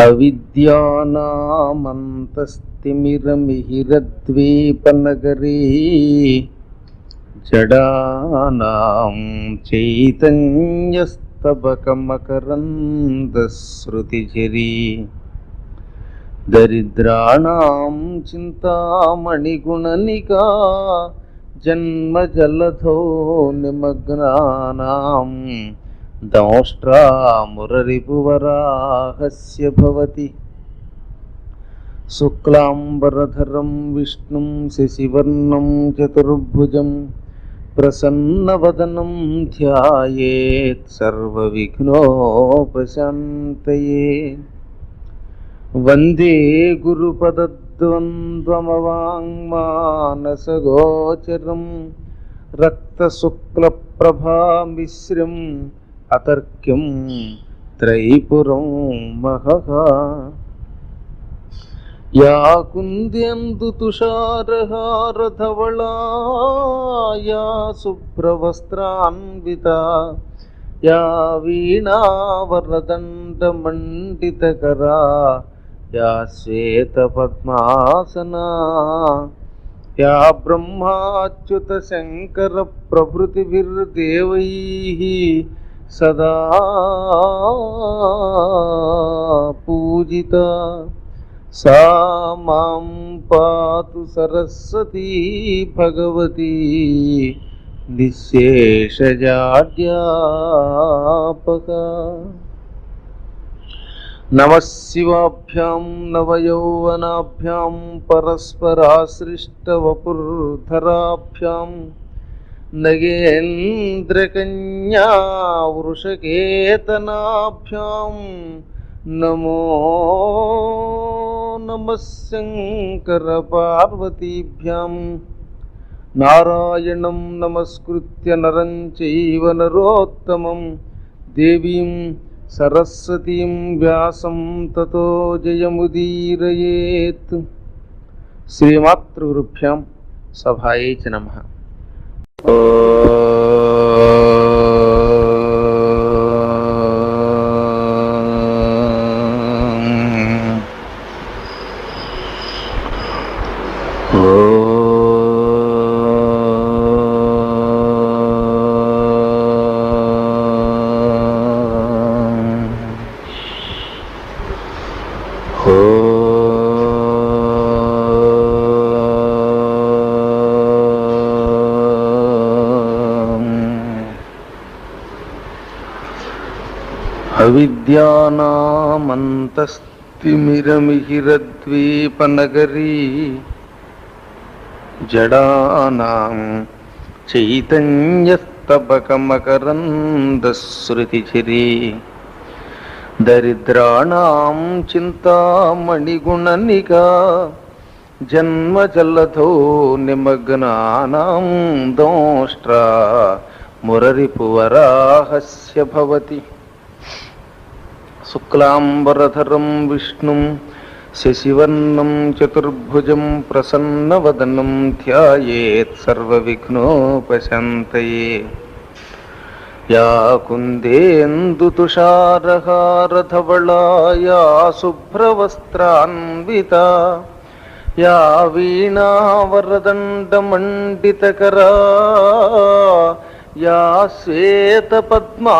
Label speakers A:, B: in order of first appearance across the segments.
A: అవిద్యానామంతస్తిమిరమిహిరద్వీపనగరీ జడానాం చైతన్యస్తబకమకరందశ్రుతిఝరీ దరిద్రాణాం చింతామణిగుణనికా జన్మజలధో నిమగ్నానాం దంష్ట్రామురరిపువరాహస్య భవతి. శుక్లాంబరధరం విష్ణుం శశివర్ణం చతుర్భుజం ప్రసన్నవదనం ధ్యాయేత్ సర్వవిఘ్నోపశాంతయే. వందే గురుపదద్వంద్వమవాంగ్మానసగోచరం రక్తశుక్లప్రభామిశ్రం అతర్క్యం త్రైపురం మహః. యా కుంద్యందు తుషారహారధవళా యా శుభ్రవస్త్రాన్వితా యా వీణావరదండమండితకరా యా శ్వేతపద్మాసనా యా బ్రహ్మాచ్యుత శంకర ప్రభృతిభిర్దేవైః సదా పూజితా. సా మాం పాతు సరస్వతీ భగవతి నిశ్శేషజాడ్యాపకా. నమః శివాభ్యాం నవయౌవనాభ్యాం పరస్పరాశ్రిష్టవపుర్ధరాభ్యాం నగేంద్రకన్యా వృషకేతనాభ్యాం నమో నమః శంకర పార్వతీభ్యాం. నారాయణం నమస్కృత్య నరం చైవ నరోత్తమం దేవీం సరస్వతీం వ్యాసం తతో జయముదీరయేత్. శ్రీమాతృగురుభ్యాం సభాయై చ నమః. అవిద్యానామంతస్తిమిరమిహిరద్వీపనగరీ జడానాం చైతన్యస్తబకమకరందశ్రుతిఝరీ దరిద్రాణాం చింతామణిగుణనికా జన్మజలధో నిమగ్నానాం దంష్ట్రా మురరిపువరాహస్య భవతి. శుక్లాంబరధరం విష్ణుం శశివర్ణం చతుర్భుజం ప్రసన్నవదనం ధ్యాయేత్ సర్వవిఘ్నోపశాంతయే. యా కుందేందు తుషారహారధవళా యా శుభ్రవస్త్రాన్వితా యా వీణావరదండమండితకరా యా శ్వేతపద్మాసనా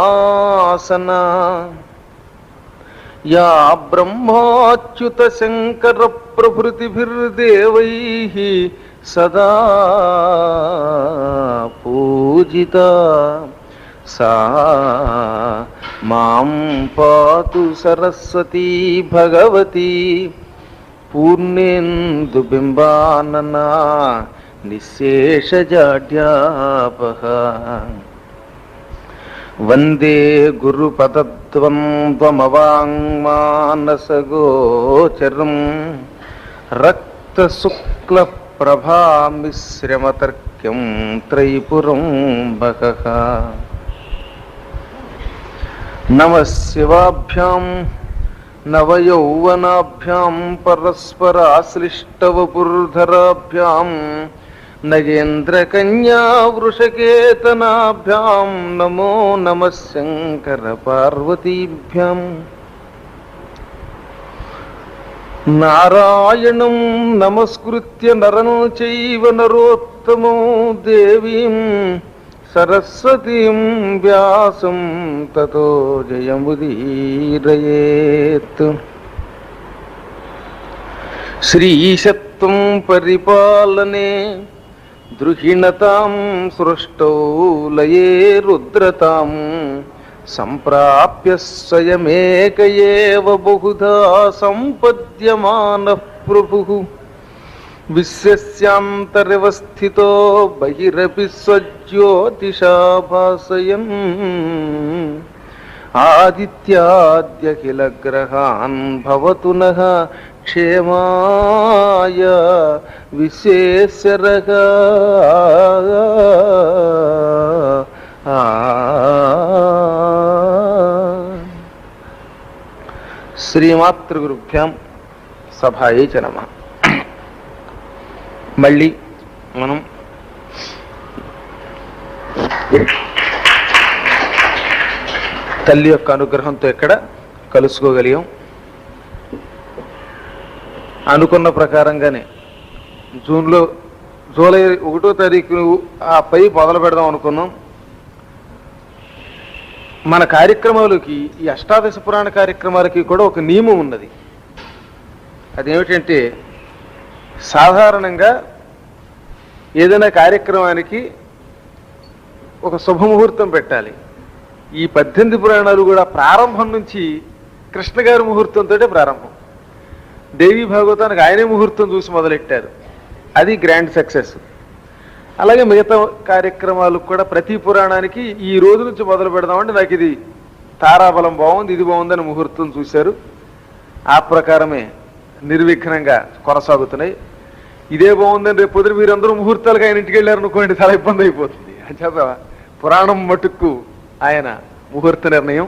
A: యా బ్రహ్మాచ్యుత శంకర ప్రభృతిభిర్దేవైః సదా పూజితా. సా మాం పాతు సరస్వతీ భగవతి పూర్ణేందుబింబాననా నిశేషజాడ్యాపహ వందే గురుపదద్వంద్వమవాంగ్మానసగోచరం రక్తశుక్లప్రభామిశ్రమతర్క్యం త్రైపురం బహః. నమః శివాభ్యాం నవయౌవనాభ్యాం పరస్పరాశ్లిష్టవపుర్ధరాభ్యాం నగేంద్రకన్యా వృషకేతనాభ్యాం నమో నమః శంకర పార్వతీభ్యాం. నారాయణం నమస్కృత్య నరం చైవ నరోత్తమో దేవీం సరస్వతీం వ్యాసం తతో జయముదీరయేత్. శ్రీశత్వం పరిపాలనే ద్రుహిణతాం సృష్టౌ లయే రుద్రతాం సంప్రాప్య స్వయమేక ఏవ బహుధా సంపద్యమానః ప్రభుః. విశ్వస్యాంతరవస్థితో బహిరపి స్వజ్యోతిషా భాసయన్ ఆదిత్యాద్యఖిల గ్రహాన్ భవతు నః క్షేమాయ విశేషరః. శ్రీమాతృగురుభ్యాం సభాయే చ నమః. మళ్ళీ మనం తల్లి యొక్క అనుగ్రహంతో ఎక్కడ కలుసుకోగలిగాం. అనుకున్న ప్రకారంగానే జూలై 1వ తారీఖు ఆ పై మొదలు పెడదాం అనుకున్నాం. మన కార్యక్రమాలకి ఈ అష్టాదశ పురాణ కార్యక్రమాలకి కూడా ఒక నియమం ఉన్నది. అదేమిటంటే సాధారణంగా ఏదైనా కార్యక్రమానికి ఒక శుభముహూర్తం పెట్టాలి. ఈ 18 పురాణాలు కూడా ప్రారంభం నుంచి కృష్ణ గారి ముహూర్తంతో ప్రారంభం. దేవీ భాగవతానికి ఆయనే ముహూర్తం చూసి మొదలెట్టారు. అది గ్రాండ్ సక్సెస్. అలాగే మిగతా కార్యక్రమాలు కూడా ప్రతి పురాణానికి ఈ రోజు నుంచి మొదలు పెడదామంటే నాకు ఇది తారాబలం బాగుంది, ఇది బాగుందని ముహూర్తం చూశారు. ఆ ప్రకారమే నిర్విఘ్నంగా కొనసాగుతున్నాయి. ఇదే బాగుందని రేపు పొద్దున మీరందరూ ముహూర్తాలకు ఆయన ఇంటికి వెళ్ళారనుకోండి, చాలా ఇబ్బంది అయిపోతుంది. అని చేత పురాణం మటుకు ఆయన ముహూర్త నిర్ణయం.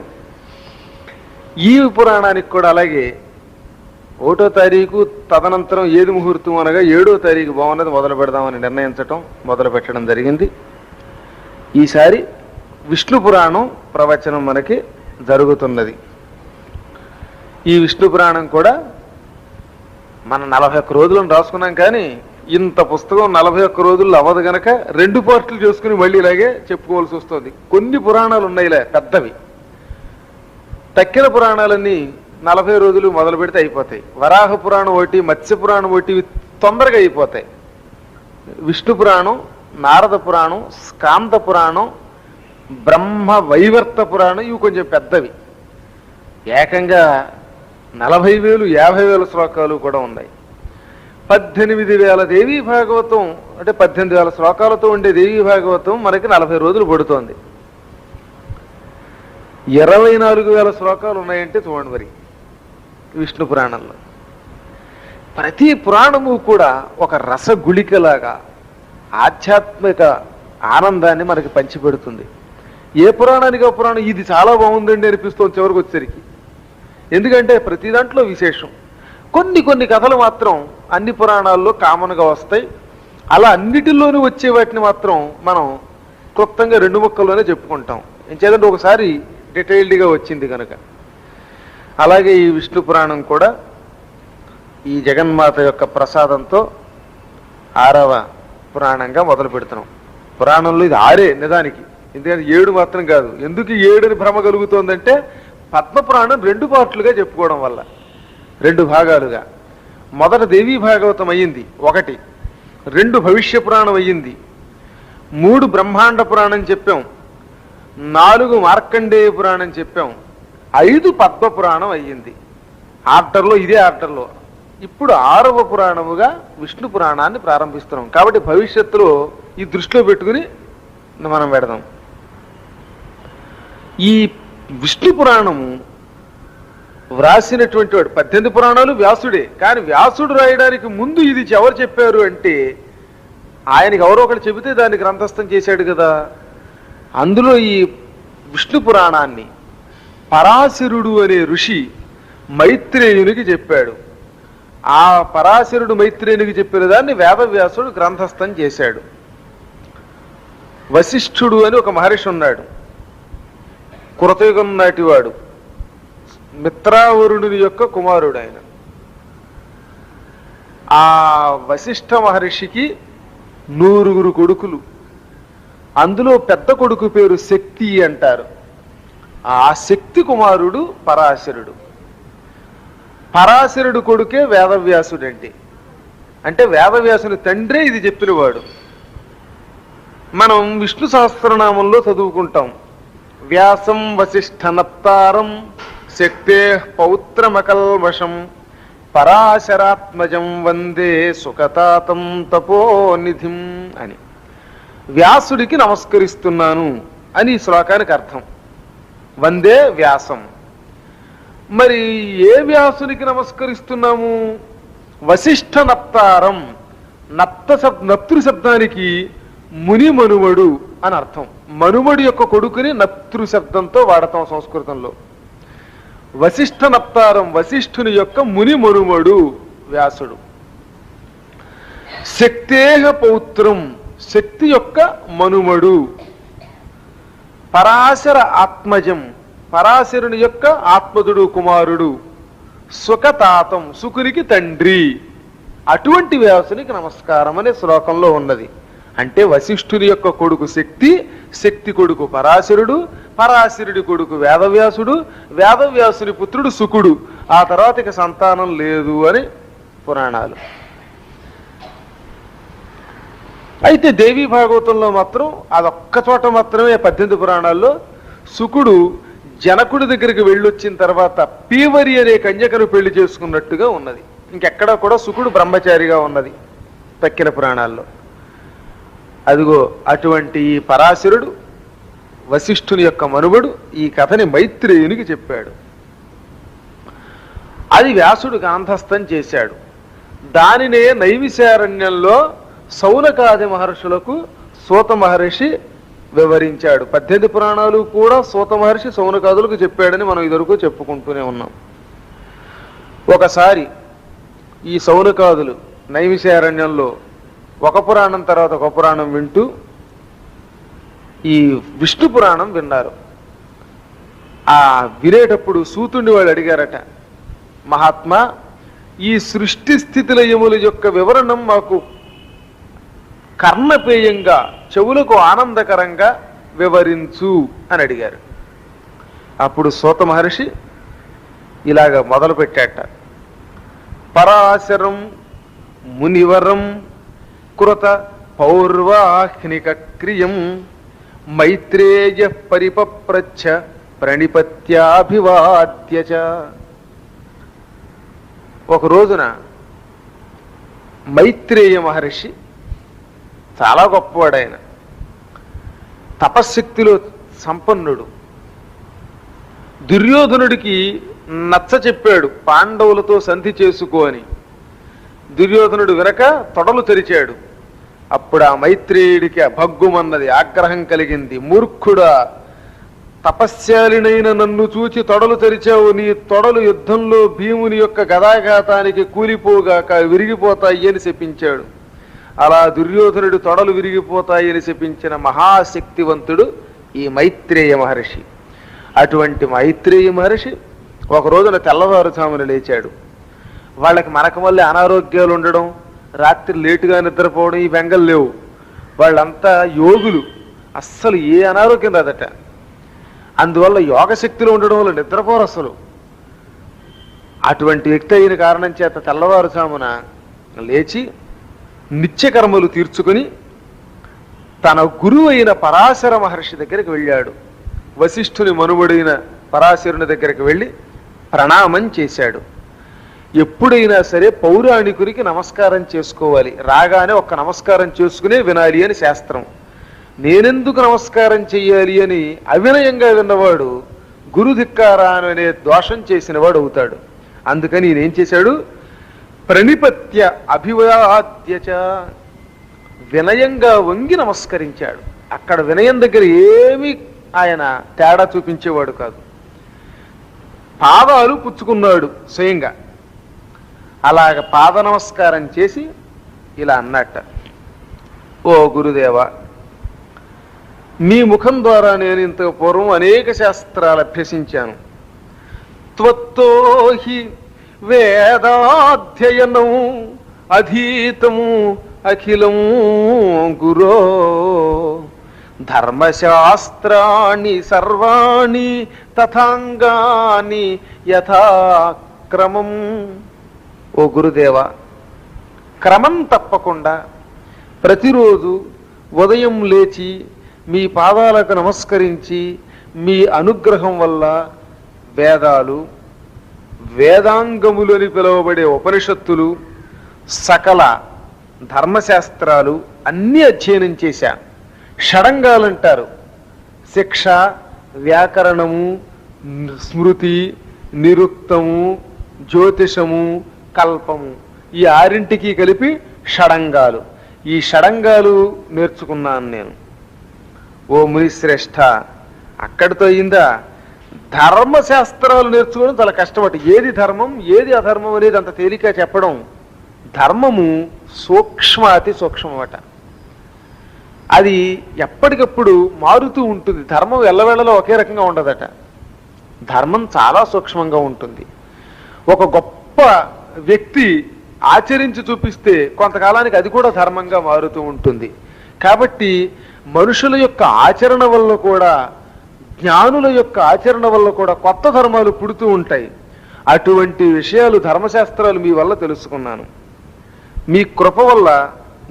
A: ఈ పురాణానికి కూడా అలాగే 1వ తారీఖు తదనంతరం ఏది ముహూర్తం అనగా 7వ తారీఖు బాగున్నది మొదలు పెడదామని నిర్ణయించటం మొదలు పెట్టడం జరిగింది. ఈసారి విష్ణు పురాణం ప్రవచనం మనకి జరుగుతున్నది. ఈ విష్ణు పురాణం కూడా మనం 41 రోజులను రాసుకున్నాం, కానీ ఇంత పుస్తకం 41 రోజుల్లో అవ్వదు గనక 2 పార్ట్లు చేసుకుని మళ్ళీ ఇలాగే చెప్పుకోవాల్సి వస్తుంది. కొన్ని పురాణాలు ఉన్నాయిలే పెద్దవి, తక్కిన పురాణాలన్నీ 40 రోజులు మొదలు పెడితే అయిపోతాయి. వరాహ పురాణం ఒకటి, మత్స్య పురాణం ఒకటి తొందరగా అయిపోతాయి. విష్ణు పురాణం, నారద పురాణం, స్కాంద పురాణం, బ్రహ్మ వైవర్త పురాణం ఇవి కొంచెం పెద్దవి. ఏకంగా 40,000 50,000 శ్లోకాలు కూడా ఉన్నాయి. 18,000 దేవీ భాగవతం అంటే 18,000 శ్లోకాలతో ఉండే దేవీ భాగవతం మనకి 40 రోజులు పడుతోంది. 24,000 శ్లోకాలు ఉన్నాయంటే చూడండి మరి విష్ణు పురాణంలో. ప్రతి పురాణము కూడా ఒక రసగుళికలాగా ఆధ్యాత్మిక ఆనందాన్ని మనకి పంచిపెడుతుంది. ఏ పురాణానికి ఆ పురాణం ఇది చాలా బాగుందండి అనిపిస్తుంది చివరికి వచ్చేసరికి. ఎందుకంటే ప్రతి దాంట్లో విశేషం. కొన్ని కథలు మాత్రం అన్ని పురాణాల్లో కామన్గా వస్తాయి. అలా అన్నిటిలోనూ వచ్చే వాటిని మాత్రం మనం క్లుప్తంగా 2 ముక్కల్లోనే చెప్పుకుంటాం. ఎంచేదంటే ఒకసారి డీటెయిల్డ్గా వచ్చింది కనుక. అలాగే ఈ విష్ణు పురాణం కూడా ఈ జగన్మాత యొక్క ప్రసాదంతో 6వ పురాణంగా మొదలు పెడుతున్నాం. పురాణంలో ఇది 6 నిజానికి, ఎందుకంటే 7 మాత్రం కాదు. ఎందుకు 7 అని భ్రమ కలుగుతోందంటే పద్మపురాణం 2 పార్ట్లుగా చెప్పుకోవడం వల్ల, 2 భాగాలుగా. మొదట దేవీ భాగవతం అయ్యింది 1, 2 భవిష్య పురాణం అయ్యింది, 3 బ్రహ్మాండ పురాణం చెప్పాం, 4 మార్కండేయ పురాణం చెప్పాం, 5 పద్మ పురాణం అయ్యింది. ఆర్డర్లో ఇదే ఆర్డర్లో ఇప్పుడు 6వ పురాణముగా విష్ణు పురాణాన్ని ప్రారంభిస్తున్నాం. కాబట్టి భవిష్యత్తులో ఈ దృష్టిలో పెట్టుకుని మనం పెడదాం. ఈ విష్ణు పురాణము వ్రాసినటువంటి వాడు 18 పురాణాలు వ్యాసుడే. కానీ వ్యాసుడు రాయడానికి ముందు ఇది ఎవరు చెప్పారు అంటే ఆయనకి ఎవరో ఒకరు చెబితే దాన్ని గ్రంథస్థం చేశాడు కదా. అందులో ఈ విష్ణు పురాణాన్ని పరాశరుడు అనే ఋషి మైత్రేయునికి చెప్పాడు. ఆ పరాశరుడు మైత్రేయునికి చెప్పిన దాన్ని వేదవ్యాసుడు గ్రంథస్థం చేశాడు. వశిష్ఠుడు అని ఒక మహర్షి ఉన్నాడు, కృతయుగం నాటివాడు, మిత్రావరుణుని యొక్క కుమారుడు ఆయన. ఆ వశిష్ఠ మహర్షికి 9 కొడుకులు. అందులో పెద్ద కొడుకు పేరు శక్తి అంటారు. ఆ శక్తి కుమారుడు పరాశరుడు. పరాశరుడు కొడుకే వేదవ్యాసుడండి. అంటే వేదవ్యాసుని తండ్రే ఇది చెప్పినవాడు. మనం విష్ణు సహస్రనామంలో చదువుకుంటాం, వ్యాసం వశిష్ఠ నప్తారం శక్తే పౌత్రమకల్మషం పరాశరాత్మజం వందే సుఖతాతం తపోనిధిం అని. వ్యాసుడికి నమస్కరిస్తున్నాను అని ఈ శ్లోకానికి అర్థం. వందే వ్యాసం. మరి ఏ వ్యాసునికి నమస్కరిస్తున్నాము? వశిష్ఠ నప్తారం. నప్తృ శబ్దానికి ముని మనుమడు అని అర్థం. మనుమడి యొక్క కొడుకుని నప్తృ శబ్దంతో వాడతాం సంస్కృతంలో. వశిష్ఠ నప్తారం, వశిష్ఠుని యొక్క ముని మనుమడు వ్యాసుడు. శక్తేహ పౌత్రం, శక్తి యొక్క మనుమడు. పరాశర ఆత్మజం, పరాశరుని యొక్క ఆత్మజుడు కుమారుడు. సుఖతాతం, సుకునికి తండ్రి. అటువంటి వ్యాసునికి నమస్కారం అనే శ్లోకంలో ఉన్నది. అంటే వశిష్ఠుని యొక్క కొడుకు శక్తి, శక్తి కొడుకు పరాశరుడు, పరాశరుడి కొడుకు వేదవ్యాసుడు, వేదవ్యాసుని పుత్రుడు సుకుడు. ఆ తర్వాత ఇక సంతానం లేదు అని పురాణాలు. అయితే దేవీ భాగవతంలో మాత్రం అదొక్క చోట మాత్రమే 18 పురాణాల్లో సుకుడు జనకుడి దగ్గరికి వెళ్ళొచ్చిన తర్వాత పీవరి అనే కన్యకను పెళ్లి చేసుకున్నట్టుగా ఉన్నది. ఇంకెక్కడా కూడా సుకుడు బ్రహ్మచారిగా ఉన్నది తక్కిన పురాణాల్లో. అదిగో అటువంటి ఈ పరాశరుడు వశిష్ఠుని యొక్క మనుమడు ఈ కథని మైత్రేయునికి చెప్పాడు. అది వ్యాసుడు గ్రంథస్థం చేశాడు. దానినే నైమిషారణ్యంలో సౌనకాది మహర్షులకు సూత మహర్షి వివరించాడు. 18 పురాణాలు కూడా సూత మహర్షి సౌనకాదులకు చెప్పాడని మనం ఇదివరకు చెప్పుకుంటూనే ఉన్నాం. ఒకసారి ఈ సౌనకాదులు నైమిషారణ్యంలో ఒక పురాణం తర్వాత ఒక పురాణం వింటూ ఈ విష్ణు పురాణం విన్నారు. ఆ వినేటప్పుడు సూతుడిని వాళ్ళు అడిగారట, మహాత్మా ఈ సృష్టి స్థితిలయముల యొక్క వివరణం మాకు కర్ణపేయంగా, చెవులకు ఆనందకరంగా వివరించు అని అడిగారు. అప్పుడు సూత మహర్షి ఇలాగ మొదలు పెట్టాట. పరాశరం మునివరం కృత పౌర్వాహ్నిక క్రియం మైత్రేయ పరిపప్రచ్ఛ ప్రణిపత్యాభివాద్యచ. ఒక రోజున మైత్రేయ మహర్షి చాలా గొప్పవాడు. ఆయన తపశ్శక్తిలో సంపన్నుడు. దుర్యోధనుడికి నచ్చ చెప్పాడు పాండవులతో సంధి చేసుకో అని. దుర్యోధనుడు వినక తొడలు తెరిచాడు. అప్పుడు ఆ మైత్రేయుడికి భగ్గుమన్నది, ఆగ్రహం కలిగింది. మూర్ఖుడా, తపశ్శాలినైన నన్ను చూచి తొడలు తెరిచావు. నీ తొడలు యుద్ధంలో భీముని యొక్క గదాఘాతానికి కూలిపోగాక విరిగిపోతాయి అని శపించాడు. అలా దుర్యోధనుడి తొడలు విరిగిపోతాయి అని శపించిన మహాశక్తివంతుడు ఈ మైత్రేయ మహర్షి. అటువంటి మైత్రేయ మహర్షి ఒక రోజున తెల్లవారుజామున లేచాడు. వాళ్ళకి మనకు మళ్ళీ అనారోగ్యాలు ఉండడం, రాత్రి లేటుగా నిద్రపోవడం ఈ బెంగలు లేవు. వాళ్ళంతా యోగులు, అస్సలు ఏ అనారోగ్యం రాదట. అందువల్ల యోగశక్తిలో ఉండడం వల్ల నిద్రపోరు అసలు. అటువంటి వ్యక్తి అయిన కారణం చేత తెల్లవారుజామున లేచి నిత్యకర్మలు తీర్చుకొని తన గురువు అయిన పరాశర మహర్షి దగ్గరికి వెళ్ళాడు. వశిష్ఠుని మనుమడైన పరాశరుని దగ్గరికి వెళ్ళి ప్రణామం చేశాడు. ఎప్పుడైనా సరే పౌరాణికుడికి నమస్కారం చేసుకోవాలి, రాగానే ఒక్క నమస్కారం చేసుకునే వినాలి అని శాస్త్రం. నేనెందుకు నమస్కారం చెయ్యాలి అని అవినయంగా విన్నవాడు గురుధిక్కారా అనే దోషం చేసినవాడు అవుతాడు. అందుకని ఈయన ఏం చేశాడు, ప్రణిపత్య అభివాద్యచ, వినయంగా వంగి నమస్కరించాడు. అక్కడ వినయం దగ్గర ఏమీ ఆయన తేడా చూపించేవాడు కాదు. పాదాలు పుచ్చుకున్నాడు స్వయంగా. అలాగ పాద నమస్కారం చేసి ఇలా అన్నట్ట, ఓ గురుదేవ, మీ ముఖం ద్వారా నేను ఇంత పూర్వం అనేక శాస్త్రాలు అభ్యసించాను. త్వత్తో హి వేదాధ్యయనం అధీతం అఖిలం గురో ధర్మశాస్త్రాణి సర్వాణి తథాంగాని యథాక్రమం. ఓ గురుదేవ, క్రమం తప్పకుండా ప్రతిరోజు ఉదయం లేచి మీ పాదాలకు నమస్కరించి మీ అనుగ్రహం వల్ల వేదాలు, వేదాంగములు అని పిలువబడే ఉపనిషత్తులు, సకల ధర్మశాస్త్రాలు అన్నీ అధ్యయనం చేశా. షడంగాలంటారు, శిక్ష, వ్యాకరణము, స్మృతి, నిరుక్తము, జ్యోతిషము, కల్పము, ఈ ఆరింటికి కలిపి షడంగాలు. ఈ షడంగాలు నేర్చుకున్నాను నేను. ఓ మునిశ్రేష్ఠ, అక్కడితో అయిందా? ధర్మశాస్త్రాలు నేర్చుకోవడం చాలా కష్టపట. ఏది ధర్మం ఏది అధర్మం అనేది అంత తేలిక చెప్పడం. ధర్మము సూక్ష్మాతి సూక్ష్మమట. అది ఎప్పటికప్పుడు మారుతూ ఉంటుంది. ధర్మం ఎల్లవేళలో ఒకే రకంగా ఉండదట. ధర్మం చాలా సూక్ష్మంగా ఉంటుంది. ఒక గొప్ప వ్యక్తి ఆచరించి చూపిస్తే కొంతకాలానికి అది కూడా ధర్మంగా మారుతూ ఉంటుంది. కాబట్టి మనుషుల యొక్క ఆచరణ వల్ల కూడా, జ్ఞానుల యొక్క ఆచరణ వల్ల కూడా కొత్త ధర్మాలు పుడుతూ ఉంటాయి. అటువంటి విషయాలు ధర్మశాస్త్రాలు మీ వల్ల తెలుసుకున్నాను. మీ కృప వల్ల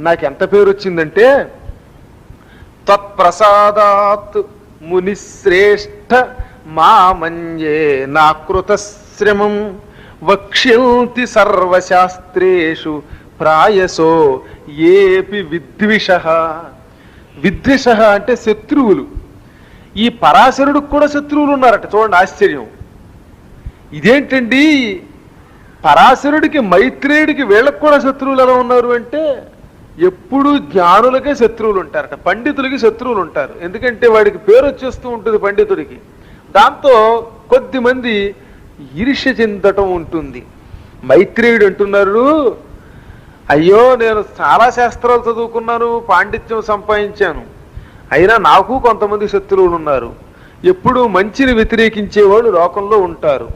A: నాకు ఎంత పేరు వచ్చిందంటే, తత్ప్రసాదాత్ మునిశ్రేష్ఠ మామన్యే నాకృతశ్రమం వక్ష్యంతి సర్వశాస్త్రేషు ప్రాయసో ఏపి విద్విషః. విద్విషః అంటే శత్రువులు. ఈ పరాశరుడికి కూడా శత్రువులు ఉన్నారట. చూడండి ఆశ్చర్యం. ఇదేంటండి, పరాశరుడికి, మైత్రేయుడికి, వీళ్ళకి కూడా శత్రువులు ఎలా ఉన్నారు అంటే, ఎప్పుడు జ్ఞానులకే శత్రువులు ఉంటారట, పండితులకి శత్రువులు ఉంటారు. ఎందుకంటే వాడికి పేరు వచ్చేస్తూ ఉంటుంది పండితుడికి. దాంతో కొద్దిమంది ఈర్ష్య చెందటం ఉంటుంది. మైత్రేయుడు అంటున్నారు, అయ్యో నేను చాలా శాస్త్రాలు చదువుకున్నాను, పాండిత్యం సంపాదించాను, అయినా నాకు కొంతమంది శత్రువులు ఉన్నారు. ఎప్పుడూ మంచిని వ్యతిరేకించేవాళ్ళు లోకంలో ఉంటారు.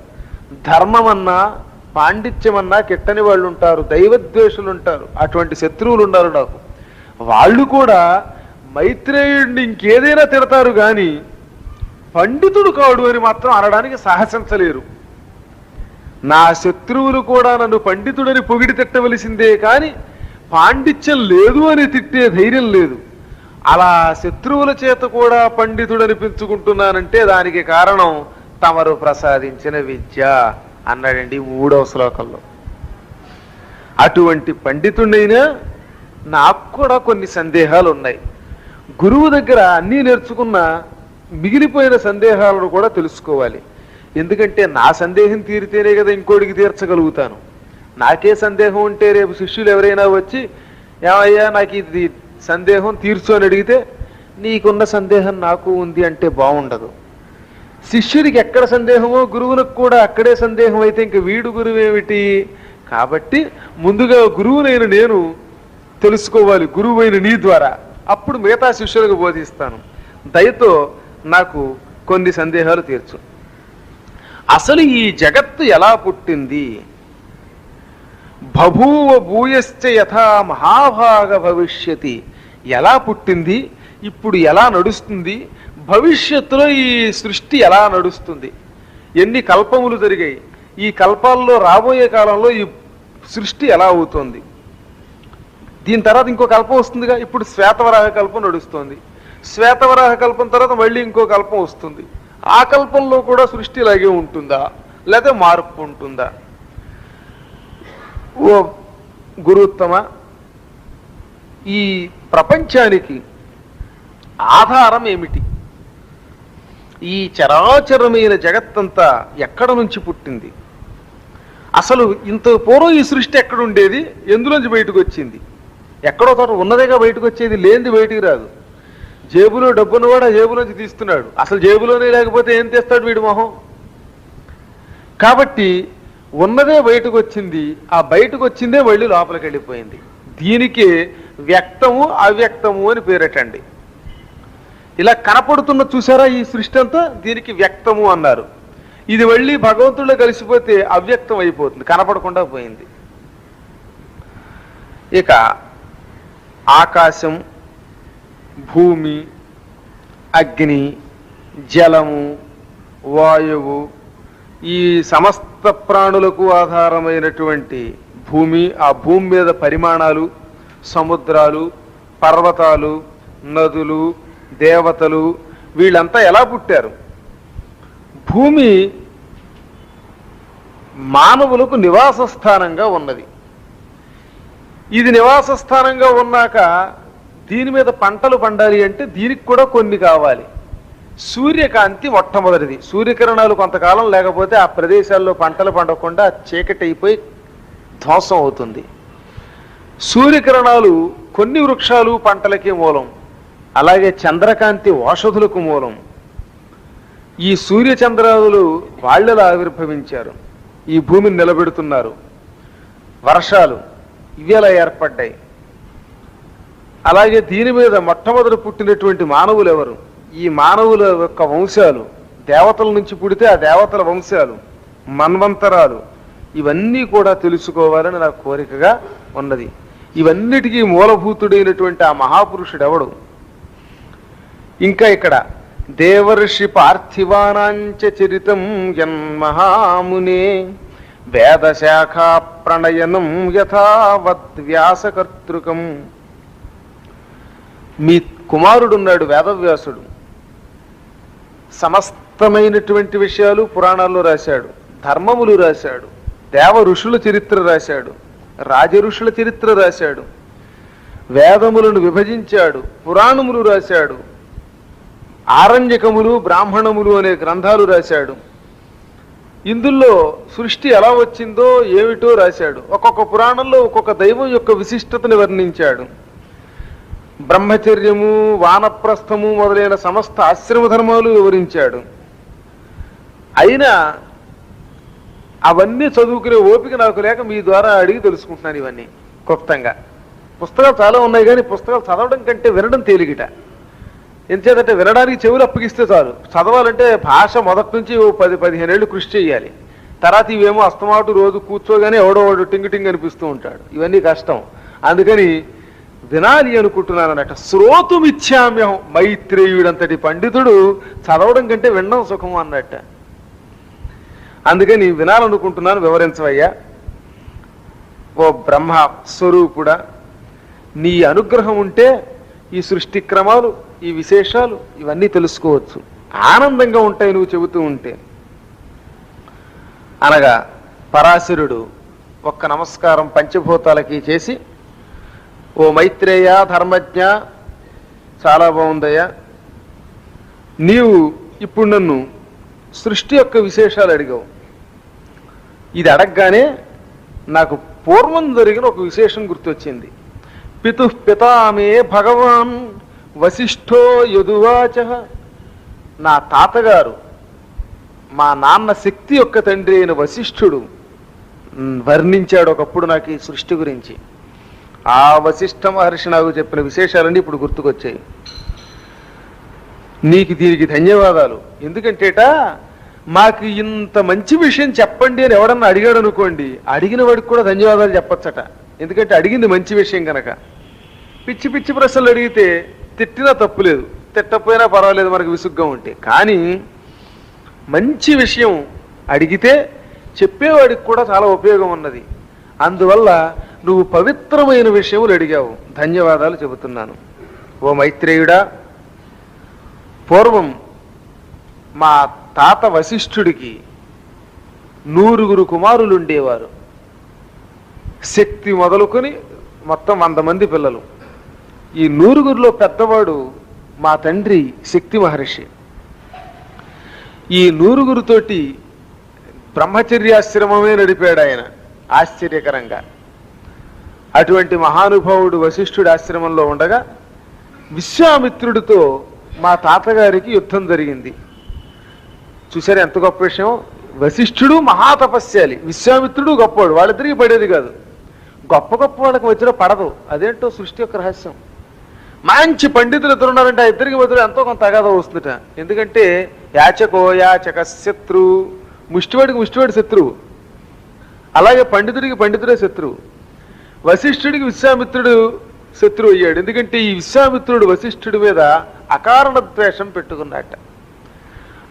A: ధర్మమన్నా పాండిత్యమన్నా కిట్టని వాళ్ళు ఉంటారు, దైవద్వేషులు ఉంటారు. అటువంటి శత్రువులు ఉన్నారు నాకు. వాళ్ళు కూడా మైత్రేయుడిని ఇంకేదైనా తిడతారు కానీ పండితుడు కాడు అని మాత్రం అనడానికి సాహసించలేరు. నా శత్రువులు కూడా నన్ను పండితుడని పొగిడి తిట్టవలసిందే కానీ పాండిత్యం లేదు అని తిట్టే ధైర్యం లేదు. అలా శత్రువుల చేత కూడా పండితుడనిపించుకుంటున్నానంటే దానికి కారణం తమరు ప్రసాదించిన విద్య అన్నాడండి 3వ శ్లోకంలో. అటువంటి పండితుడైనా నాకు కూడా కొన్ని సందేహాలు ఉన్నాయి. గురువు దగ్గర అన్నీ నేర్చుకున్న మిగిలిపోయిన సందేహాలను కూడా తెలుసుకోవాలి. ఎందుకంటే నా సందేహం తీరితేనే కదా ఇంకోటికి తీర్చగలుగుతాను. నాకే సందేహం ఉంటే రేపు శిష్యులు ఎవరైనా వచ్చి, ఏమయ్యా నాకు ఇది సందేహం తీర్చు అని అడిగితే, నీకున్న సందేహం నాకు ఉంది అంటే బాగుండదు. శిష్యుడికి ఎక్కడ సందేహమో గురువులకు కూడా అక్కడే సందేహం అయితే ఇంక వీడు గురువేమిటి? కాబట్టి ముందుగా గురువునైన నేను తెలుసుకోవాలి, గురువైన నీ ద్వారా. అప్పుడు మిగతా శిష్యులకు బోధిస్తాను. దయతో నాకు కొన్ని సందేహాలు తీర్చు. అసలు ఈ జగత్తు ఎలా పుట్టింది? బభూవ భూయశ్చ యథా మహాభాగ భవిష్యతి. ఎలా పుట్టింది, ఇప్పుడు ఎలా నడుస్తుంది, భవిష్యత్తులో ఈ సృష్టి ఎలా నడుస్తుంది, ఎన్ని కల్పములు జరిగాయి, ఈ కల్పాల్లో రాబోయే కాలంలో ఈ సృష్టి ఎలా అవుతుంది, దీని తర్వాత ఇంకో కల్పం వస్తుందిగా. ఇప్పుడు శ్వేతవరాహ కల్పం నడుస్తుంది. శ్వేతవరాహ కల్పం తర్వాత మళ్ళీ ఇంకో కల్పం వస్తుంది. ఆ కల్పంలో కూడా సృష్టి ఇలాగే ఉంటుందా, లేదా మార్పు ఉంటుందా? ఓ గురుత్తమ, ఈ ప్రపంచానికి ఆధారం ఏమిటి? ఈ చరాచరమైన జగత్తంతా ఎక్కడ నుంచి పుట్టింది? అసలు ఇంత పూర్వం ఈ సృష్టి ఎక్కడుండేది? ఎందులోంచి బయటకు వచ్చింది? ఎక్కడో తోట ఉన్నదేగా బయటకు వచ్చేది, లేనిది బయటికి రాదు. జేబులో డబ్బున్నవాడు ఆ జేబులోంచి తీస్తున్నాడు, అసలు జేబులోనే లేకపోతే ఏం తెస్తాడు వీడి మొహం? కాబట్టి ఉన్నదే బయటకు వచ్చింది, ఆ బయటకు వచ్చిందే మళ్ళీ లోపలికి వెళ్ళిపోయింది. దీనికి వ్యక్తము అవ్యక్తము అని పేరటండి. ఇలా కనపడుతున్న చూసారా ఈ సృష్టి అంతా, దీనికి వ్యక్తము అన్నారు. ఇది మళ్ళీ భగవంతుడిలో కలిసిపోతే అవ్యక్తం అయిపోతుంది, కనపడకుండా పోయింది. ఇక ఆకాశం, భూమి, అగ్ని, జలము, వాయువు, ఈ సమస్త ప్రాణులకు ఆధారమైనటువంటి భూమి, ఆ భూమి మీద పరిమాణాలు, సముద్రాలు, పర్వతాలు, నదులు, దేవతలు, వీళ్ళంతా ఎలా పుట్టారు? భూమి మానవులకు నివాస స్థానంగా ఉన్నది. ఇది నివాస స్థానంగా ఉన్నాక దీని మీద పంటలు పండాలి అంటే దీనికి కూడా కొన్ని కావాలి. సూర్యకాంతి మొట్టమొదటిది. సూర్యకిరణాలు కొంతకాలం లేకపోతే ఆ ప్రదేశాల్లో పంటలు పండకుండా చీకటి అయిపోయి ధ్వంసం అవుతుంది. సూర్యకిరణాలు కొన్ని వృక్షాలు పంటలకి మూలం, అలాగే చంద్రకాంతి ఔషధులకు మూలం. ఈ సూర్యచంద్రాదులు వాళ్ళలో ఆవిర్భవించారు, ఈ భూమిని నిలబెడుతున్నారు. వర్షాలు ఇవి ఎలా ఏర్పడ్డాయి? అలాగే దీని మీద మొట్టమొదటి పుట్టినటువంటి మానవులు ఎవరు? ఈ మానవుల యొక్క వంశాలు, దేవతల నుంచి పుడితే ఆ దేవతల వంశాలు, మన్వంతరాలు, ఇవన్నీ కూడా తెలుసుకోవాలని నాకు కోరికగా ఉన్నది. ఇవన్నిటికీ మూలభూతుడైనటువంటి ఆ మహాపురుషుడు ఎవడు? ఇంకా ఇక్కడ దేవర్షి పార్థివానాంచ చరితం యన్మహామునే వేదశాఖా ప్రణయనం యథావద్వ్యాసకర్తృకం. మీ కుమారుడున్నాడు వేదవ్యాసుడు, సమస్తమైనటువంటి విషయాలు పురాణాల్లో రాశాడు, ధర్మములు రాశాడు, దేవ ఋషుల చరిత్ర రాశాడు, రాజ ఋషుల చరిత్ర రాశాడు, వేదములను విభజించాడు, పురాణములు రాశాడు, ఆరణ్యకములు, బ్రాహ్మణములు అనే గ్రంథాలు రాశాడు. ఇందులో సృష్టి ఎలా వచ్చిందో ఏమిటో రాశాడు. ఒక్కొక్క పురాణంలో ఒక్కొక్క దైవం యొక్క విశిష్టతను వర్ణించాడు. బ్రహ్మచర్యము, వానప్రస్థము మొదలైన సమస్త ఆశ్రమ ధర్మాలు వివరించాడు. అయినా అవన్నీ చదువుకునే ఓపిక నాకు లేక మీ ద్వారా అడిగి తెలుసుకుంటున్నాను ఇవన్నీ క్లుప్తంగా. పుస్తకాలు చాలా ఉన్నాయి, కానీ పుస్తకాలు చదవడం కంటే వినడం తేలిగిట. ఎంచేతంటే వినడానికి చెవులు అప్పగిస్తే చాలు, చదవాలంటే భాష మొదటి నుంచి 10-15 ఏళ్ళు కృషి చేయాలి. తర్వాత ఇవేమో అస్తమాటు రోజు కూర్చోగానే ఎవడో టింగ్ టింగ్ అనిపిస్తూ ఉంటాడు, ఇవన్నీ కష్టం. అందుకని వినాలి అనుకుంటున్నాను అన్నట్టు. శ్రోతుమిచ్చామ్యం, మైత్రేయుడంతటి పండితుడు చదవడం కంటే వినడం సుఖం అన్నట్ట. అందుకని వినాలనుకుంటున్నాను, వివరించవయ్యా. ఓ బ్రహ్మ స్వరూపుడా, నీ అనుగ్రహం ఉంటే ఈ సృష్టి క్రమాలు, ఈ విశేషాలు ఇవన్నీ తెలుసుకోవచ్చు, ఆనందంగా ఉంటాయి నువ్వు చెబుతూ ఉంటే అనగా పరాశరుడు ఒక్క నమస్కారం పంచభూతాలకి చేసి, ఓ మైత్రేయ ధర్మజ్ఞ, చాలా బాగుందయ్యా, నీవు ఇప్పుడు నన్ను సృష్టి యొక్క విశేషాలు అడిగావు. ఇది అడగగానే నాకు పూర్వం జరిగిన ఒక విశేషం గుర్తొచ్చింది. పితుః పితామే భగవాన్ వశిష్ఠో యదువాచ. నా తాతగారు, మా నాన్న శక్తి యొక్క తండ్రి అయిన వశిష్ఠుడు వర్ణించాడు ఒకప్పుడు నాకు ఈ సృష్టి గురించి. ఆ వశిష్ఠ మహర్షి నాకు చెప్పిన విశేషాలన్నీ ఇప్పుడు గుర్తుకొచ్చాయి. నీకు దీనికి ధన్యవాదాలు. ఎందుకంటేట మాకు ఇంత మంచి విషయం చెప్పండి అని ఎవడన్నా అడిగాడు అనుకోండి, అడిగిన వాడికి కూడా ధన్యవాదాలు చెప్పచ్చట. ఎందుకంటే అడిగింది మంచి విషయం కనుక. పిచ్చి పిచ్చి ప్రశ్నలు అడిగితే తిట్టినా తప్పులేదు, తిట్టకపోయినా పర్వాలేదు మనకు విసుగ్గా ఉంటే. కానీ మంచి విషయం అడిగితే చెప్పేవాడికి కూడా చాలా ఉపయోగం ఉన్నది. అందువల్ల నువ్వు పవిత్రమైన విషయములు అడిగావు, ధన్యవాదాలు చెబుతున్నాను. ఓ మైత్రేయుడా, పూర్వం మా తాత వశిష్ఠుడికి 100 కుమారులు ఉండేవారు. శక్తి మొదలుకొని మొత్తం 100 మంది పిల్లలు. ఈ 100గురిలో పెద్దవాడు మా తండ్రి శక్తి మహర్షి. ఈ 100గురితోటి బ్రహ్మచర్యాశ్రమమే నడిపాడు ఆయన ఆశ్చర్యకరంగా. అటువంటి మహానుభావుడు వశిష్ఠుడి ఆశ్రమంలో ఉండగా విశ్వామిత్రుడితో మా తాతగారికి యుద్ధం జరిగింది. చూసారు ఎంత గొప్ప విషయం. వశిష్ఠుడు మహాతపస్యాలి, విశ్వామిత్రుడు గొప్పవాడు, వాళ్ళిద్దరికి పడేది కాదు. గొప్ప గొప్ప వాళ్ళకి మధ్యలో పడదు, అదేంటో సృష్టి యొక్క రహస్యం. మంచి పండితులు ఇద్దరు ఉన్నారంటే ఆ ఇద్దరికి మధ్యలో ఎంతో కొంత తగాదా వస్తుందట. ఎందుకంటే యాచకో యాచక శత్రు, ముష్టివాడికి ముష్టివాడి శత్రువు, అలాగే పండితుడికి పండితుడే శత్రువు. వశిష్ఠుడికి విశ్వామిత్రుడు శత్రువు అయ్యాడు. ఎందుకంటే ఈ విశ్వామిత్రుడు వశిష్ఠుడి మీద అకారణ ద్వేషం పెట్టుకున్నట్ట.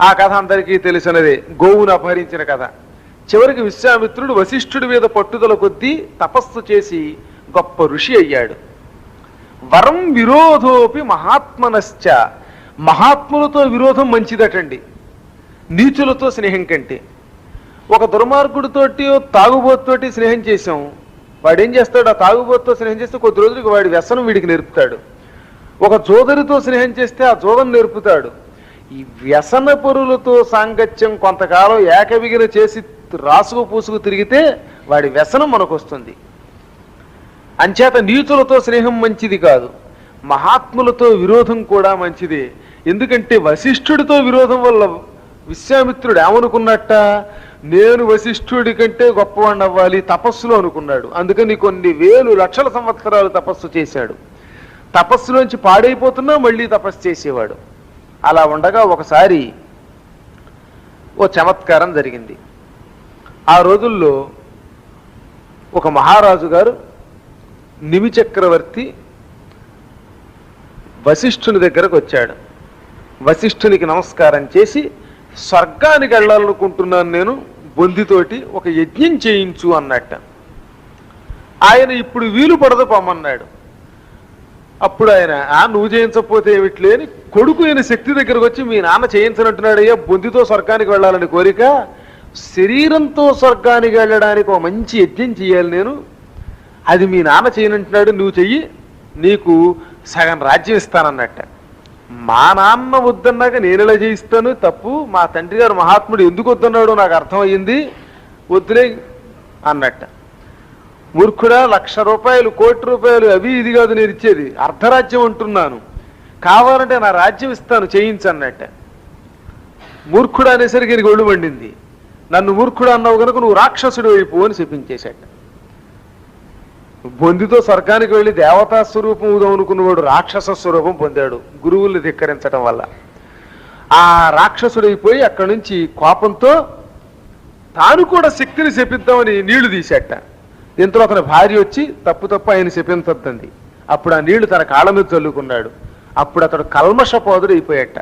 A: ఆ కథ అందరికీ తెలిసినదే, గోవును అపహరించిన కథ. చివరికి విశ్వామిత్రుడు వశిష్ఠుడి మీద పట్టుదల కొద్దీ తపస్సు చేసి గొప్ప ఋషి అయ్యాడు. వరం విరోధోపి మహాత్మనశ్చ, మహాత్ములతో విరోధం మంచిదటండి నీచులతో స్నేహం కంటే. ఒక దుర్మార్గుడితోటి తాగుబోతుతోటి స్నేహం చేశాం, వాడేం చేస్తాడు, ఆ తాగుబోతుతో స్నేహం చేస్తే కొద్ది రోజులకి వాడి వ్యసనం వీడికి నేర్పుతాడు. ఒక జోదరితో స్నేహం చేస్తే ఆ జోదం నేర్పుతాడు. ఈ వ్యసన పరులతో సాంగత్యం కొంతకాలం ఏకవిగిన చేసి రాసుకు పూసుకు తిరిగితే వాడి వ్యసనం మనకు వస్తుంది. అంచేత నీచులతో స్నేహం మంచిది కాదు, మహాత్ములతో విరోధం కూడా మంచిదే. ఎందుకంటే వశిష్ఠుడితో విరోధం వల్ల విశ్వామిత్రుడు ఏమనుకున్నట్ట, నేను వశిష్ఠుడి కంటే గొప్పవాడిని అవ్వాలి తపస్సులో అనుకున్నాడు. అందుకని కొన్ని వేలు లక్షల సంవత్సరాలు తపస్సు చేశాడు. తపస్సులోంచి పాడైపోతున్నా మళ్ళీ తపస్సు చేసేవాడు. అలా ఉండగా ఒకసారి ఓ చమత్కారం జరిగింది. ఆ రోజుల్లో ఒక మహారాజు గారు నిమి చక్రవర్తి వశిష్ఠుని దగ్గరకు వచ్చాడు. వశిష్ఠునికి నమస్కారం చేసి, స్వర్గానికి వెళ్ళాలనుకుంటున్నాను నేను, బొందితోటి ఒక యజ్ఞం చేయించు అన్నట్ట. ఆయన ఇప్పుడు వీలు పడదు పొమ్మన్నాడు. అప్పుడు ఆయన, నువ్వు చేయించకపోతే ఏమిట్లే అని కొడుకు అయిన శక్తి దగ్గరకు వచ్చి, మీ నాన్న చేయించనంటున్నాడయ్యా, బొందితో స్వర్గానికి వెళ్ళాలని కోరిక, శరీరంతో స్వర్గానికి వెళ్ళడానికి ఒక మంచి యజ్ఞం చేయాలి నేను, అది మీ నాన్న చేయనంటున్నాడు, నువ్వు చెయ్యి, నీకు సగం రాజ్యం ఇస్తానన్నట్ట. మా నాన్న వద్దన్నాక నేను ఎలా చేయిస్తాను, తప్పు, మా తండ్రి గారు మహాత్ముడు ఎందుకు వద్దన్నాడో నాకు అర్థమయ్యింది, వద్దులే అన్నట్ట. మూర్ఖుడా, 1,00,000 రూపాయలు, 1,00,00,000 రూపాయలు అవి ఇది కాదు నేను ఇచ్చేది, అర్ధరాజ్యం అంటున్నాను, కావాలంటే నా రాజ్యం ఇస్తాను చేయించన్నట్ట. మూర్ఖుడు అనేసరికి నీకు ఒళ్ళు మండింది. నన్ను మూర్ఖుడు అన్నావు కనుక నువ్వు రాక్షసుడు అయిపో అని చెప్పించేశాట. బొందితో స్వర్గానికి వెళ్ళి దేవతా స్వరూపం అనుకున్నవాడు రాక్షస స్వరూపం పొందాడు గురువుల్ని ధిక్కరించడం వల్ల. ఆ రాక్షసుడైపోయి అక్కడి నుంచి కోపంతో తాను కూడా శక్తిని శపిద్దామని నీళ్లు తీసేట. ఇంతలో అతని భార్య వచ్చి తప్పు ఆయన శపించద్దంది. అప్పుడు ఆ నీళ్లు తన కాళ్ళ మీద చల్లుకున్నాడు. అప్పుడు అతడు కల్మషపోదుడు అయిపోయాట.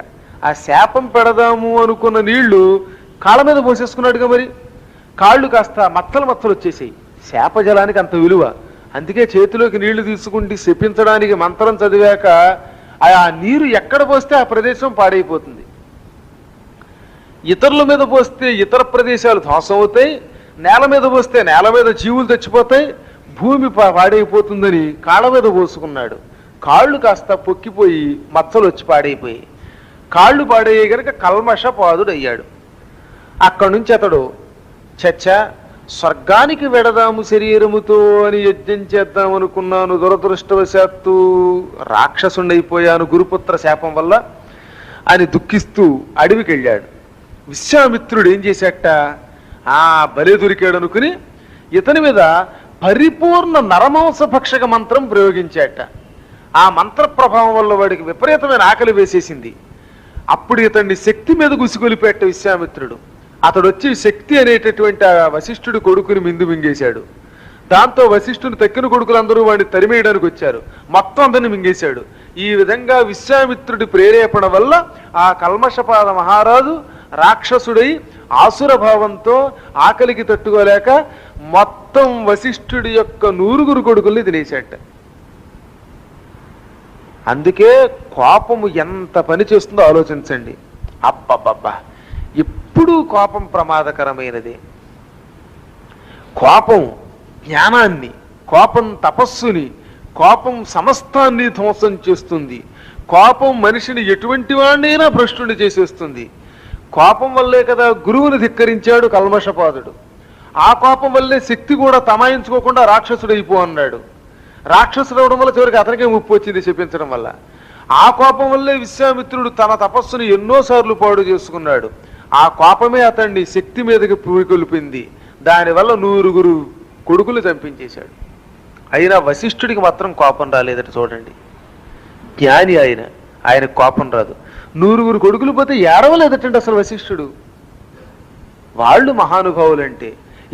A: ఆ శాపం పెడదాము అనుకున్న నీళ్లు కాళ్ళ మీద పోసేసుకున్నాడుగా, మరి కాళ్ళు కాస్త మచ్చలు వచ్చేసాయి. శాపజలానికి అంత విలువ. అందుకే చేతిలోకి నీళ్లు తీసుకుంటే శపించడానికి మంత్రం చదివాక ఆ నీరు ఎక్కడ పోస్తే ఆ ప్రదేశం పాడైపోతుంది. ఇతరుల మీద పోస్తే ఇతర ప్రదేశాలు ధ్వంసం అవుతాయి, నేల మీద పోస్తే నేల మీద జీవులు చచ్చిపోతాయి, భూమి పాడైపోతుందని కాళ్ళ మీద పోసుకున్నాడు. కాళ్ళు కాస్త పొక్కిపోయి మచ్చలు వచ్చి పాడైపోయి, కాళ్ళు పాడయ్యే కనుక కల్మష పాదుడయ్యాడు. అక్కడి నుంచి అతడు చచ్చా, స్వర్గానికి వెడదాము శరీరముతో అని యజ్ఞం చేద్దాం అనుకున్నాను, దురదృష్టవశాత్తు రాక్షసుండైపోయాను గురుపుత్ర శాపం వల్ల అని దుఃఖిస్తూ అడవికి వెళ్ళాడు. విశ్వామిత్రుడు ఏం చేశాట, బలే దొరికాడు అనుకుని ఇతని మీద పరిపూర్ణ నరమాంస భక్షక మంత్రం ప్రయోగించాట. ఆ మంత్ర ప్రభావం వల్ల వాడికి విపరీతమైన ఆకలి వేసేసింది. అప్పుడు ఇతన్ని శక్తి మీద గుసిగొలిపెట్ట విశ్వామిత్రుడు. అతడు వచ్చి శక్తి అనేటటువంటి ఆ వశిష్ఠుడి కొడుకుని మింగేశాడు. దాంతో వశిష్ఠుని తక్కిన కొడుకులందరూ వాడిని తరిమేయడానికి వచ్చారు. మొత్తం అందరిని మింగేశాడు. ఈ విధంగా విశ్వామిత్రుడి ప్రేరేపణ వల్ల ఆ కల్మషపాద మహారాజు రాక్షసుడై ఆసుర భావంతో ఆకలికి తట్టుకోలేక మొత్తం వశిష్ఠుడి యొక్క 100 కొడుకుల్ని తినేశాట. అందుకే కోపము ఎంత పని చేస్తుందో ఆలోచించండి. అబ్బబ్బబ్బా, ఎప్పుడూ కోపం ప్రమాదకరమైనది. కోపం జ్ఞానాన్ని, కోపం తపస్సుని, కోపం సమస్తాన్ని ధ్వంసం చేస్తుంది. కోపం మనిషిని ఎటువంటి వాడినైనా భ్రష్టుని చేసేస్తుంది. కోపం వల్లే కదా గురువుని ధిక్కరించాడు కల్మషపాదుడు. ఆ కోపం వల్లే శక్తి కూడా తమాయించుకోకుండా రాక్షసుడు అయిపో అన్నాడు. రాక్షసుడు అవడం వల్ల చివరికి అతనికే ముప్పు వచ్చింది చెప్పించడం వల్ల. ఆ కోపం వల్లే విశ్వామిత్రుడు తన తపస్సును ఎన్నోసార్లు పాడు చేసుకున్నాడు. ఆ కోపమే అతన్ని శక్తి మీదకి పూరికొల్పింది. దానివల్ల 100 కొడుకులు చంపించేశాడు. అయినా వశిష్ఠుడికి మాత్రం కోపం రాలేదట. చూడండి, జ్ఞాని ఆయనకు కోపం రాదు. 100 కొడుకులు పోతే ఏడవలేదటండి అసలు వశిష్ఠుడు. వాళ్ళు మహానుభావులంటే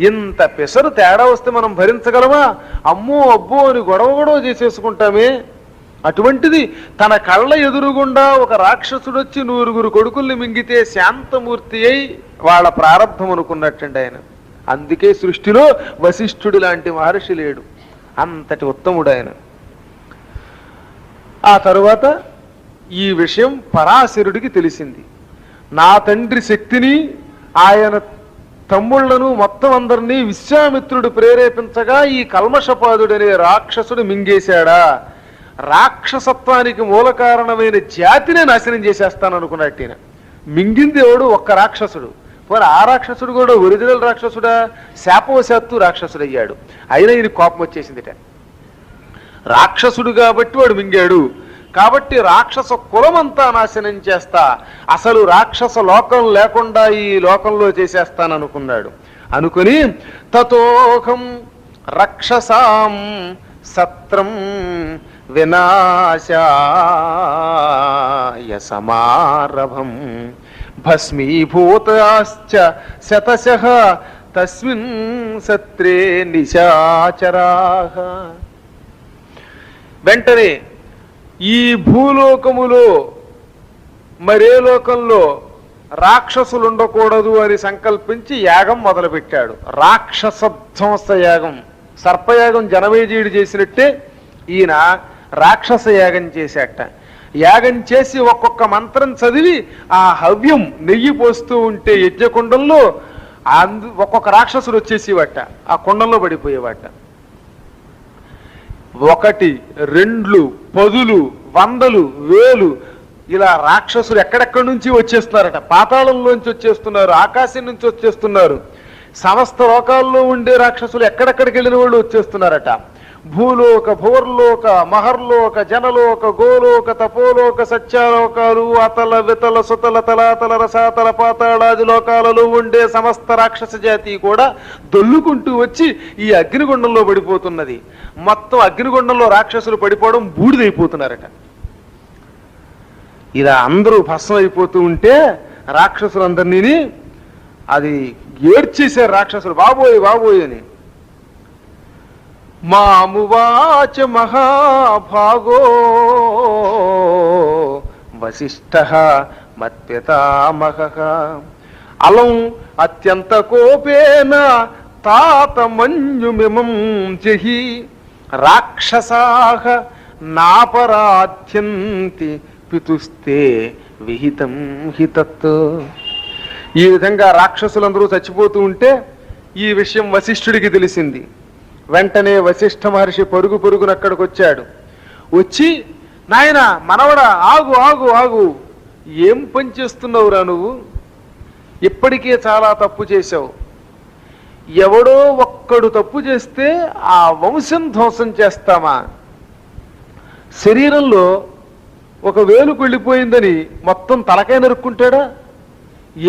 A: ఇంత పెసరు తేడా వస్తే మనం భరించగలమా? అమ్మో అబ్బో అని గొడవ చేసేసుకుంటామే. అటువంటిది తన కళ్ళ ఎదురుగుండా ఒక రాక్షసుడు వచ్చి 100 కొడుకుల్ని మింగితే శాంతమూర్తి అయి వాళ్ళ ప్రారంభం అనుకున్నట్టండి ఆయన. అందుకే సృష్టిలో వశిష్ఠుడు లాంటి మహర్షి లేడు, అంతటి ఉత్తముడు ఆయన. ఆ తరువాత ఈ విషయం పరాశరుడికి తెలిసింది. నా తండ్రి శక్తిని, ఆయన తమ్ముళ్లను మొత్తం అందరినీ విశ్వామిత్రుడు ప్రేరేపించగా ఈ కల్మషపాదుడనే రాక్షసుడు మింగేశాడా? రాక్షసత్వానికి మూల కారణమైన జాతినే నాశనం చేసేస్తాను అనుకున్నట్టు ఈయన. మింగింది ఎవడు? ఒక్క రాక్షసుడు. పోనీ ఆ రాక్షసుడు కూడా ఒరిజినల్ రాక్షసుడా? శాపవశాత్తు రాక్షసుడు అయ్యాడు. అయినా ఈయన కోపం వచ్చేసిందిట. రాక్షసుడు కాబట్టి వాడు మింగాడు, కాబట్టి రాక్షస కులమంతా నాశనం చేస్తా, అసలు రాక్షస లోకం లేకుండా ఈ లోకంలో చేసేస్తాననుకున్నాడు. అనుకుని తతోహం రక్షసాం సత్రం వినాశాయ సమారభం భస్మీభూతాశ్చ శతశః తస్మిన్ సత్రే నిశాచరాః. వెంటనే ఈ భూలోకములో మరే లోకంలో రాక్షసులు ఉండకూడదు అని సంకల్పించి యాగం మొదలుపెట్టాడు. రాక్షస ధ్వంస యాగం. సర్పయాగం జనమేజయుడు చేసినట్టే ఈయన రాక్షస యాగం చేశాట. యాగం చేసి ఒక్కొక్క మంత్రం చదివి ఆ హవ్యం నెయ్యి పోస్తూ ఉంటే యజ్ఞకుండంలో ఒక్కొక్క రాక్షసుడు వచ్చేసేవాట, ఆ కుండంలో పడిపోయేవాట. 1, 2, 10, 100, 1000 ఇలా రాక్షసులు ఎక్కడెక్కడి నుంచి వచ్చేస్తున్నారట. పాతాళంలోంచి వచ్చేస్తున్నారు, ఆకాశం నుంచి వచ్చేస్తున్నారు. సమస్త లోకాల్లో ఉండే రాక్షసులు ఎక్కడెక్కడికి వెళ్ళిన వాళ్ళు వచ్చేస్తున్నారట. భూలోక, భూర్లోక, మహర్లోక, జనలోక, గోలోక, తపోలోక, సత్యాలోకాలు, అతల వితల సుతల తలాతల రసాతల పాతాళాది లోకాలలో ఉండే సమస్త రాక్షస జాతి కూడా దొల్లుకుంటూ వచ్చి ఈ అగ్నిగుండంలో పడిపోతున్నది. మొత్తం అగ్నిగుండంలో రాక్షసులు పడిపోవడం బూడిదైపోతున్నారట. ఇలా అందరూ భస్మం అయిపోతూ ఉంటే రాక్షసులందరినీ అది ఏడ్చేశారు రాక్షసులు, బాబోయ్ బాబోయ్ అని. మామువాచ మహాభాగో వశిష్ఠః మత్పితామహః అలం అత్యంత కోపేన తాతమన్యుమిమం జహి రాక్షసాః నాపరాధ్యంతి పితుస్తే విహితం హితత్. ఈ విధంగా రాక్షసులందరూ చచ్చిపోతూ ఉంటే ఈ విషయం వశిష్ఠుడికి తెలిసింది. వెంటనే వశిష్ఠ మహర్షి పరుగు పరుగున అక్కడికి వచ్చాడు. వచ్చి, నాయన మనవడా, ఆగు ఆగు ఆగు, ఏం పని చేస్తున్నావురా నువ్వు? ఇప్పటికే చాలా తప్పు చేశావు. ఎవడో ఒక్కడు తప్పు చేస్తే ఆ వంశం ధ్వంసం చేస్తామా? శరీరంలో ఒక వేలు కుళ్ళిపోయిందని మొత్తం తలకాయ నరుక్కుంటాడా?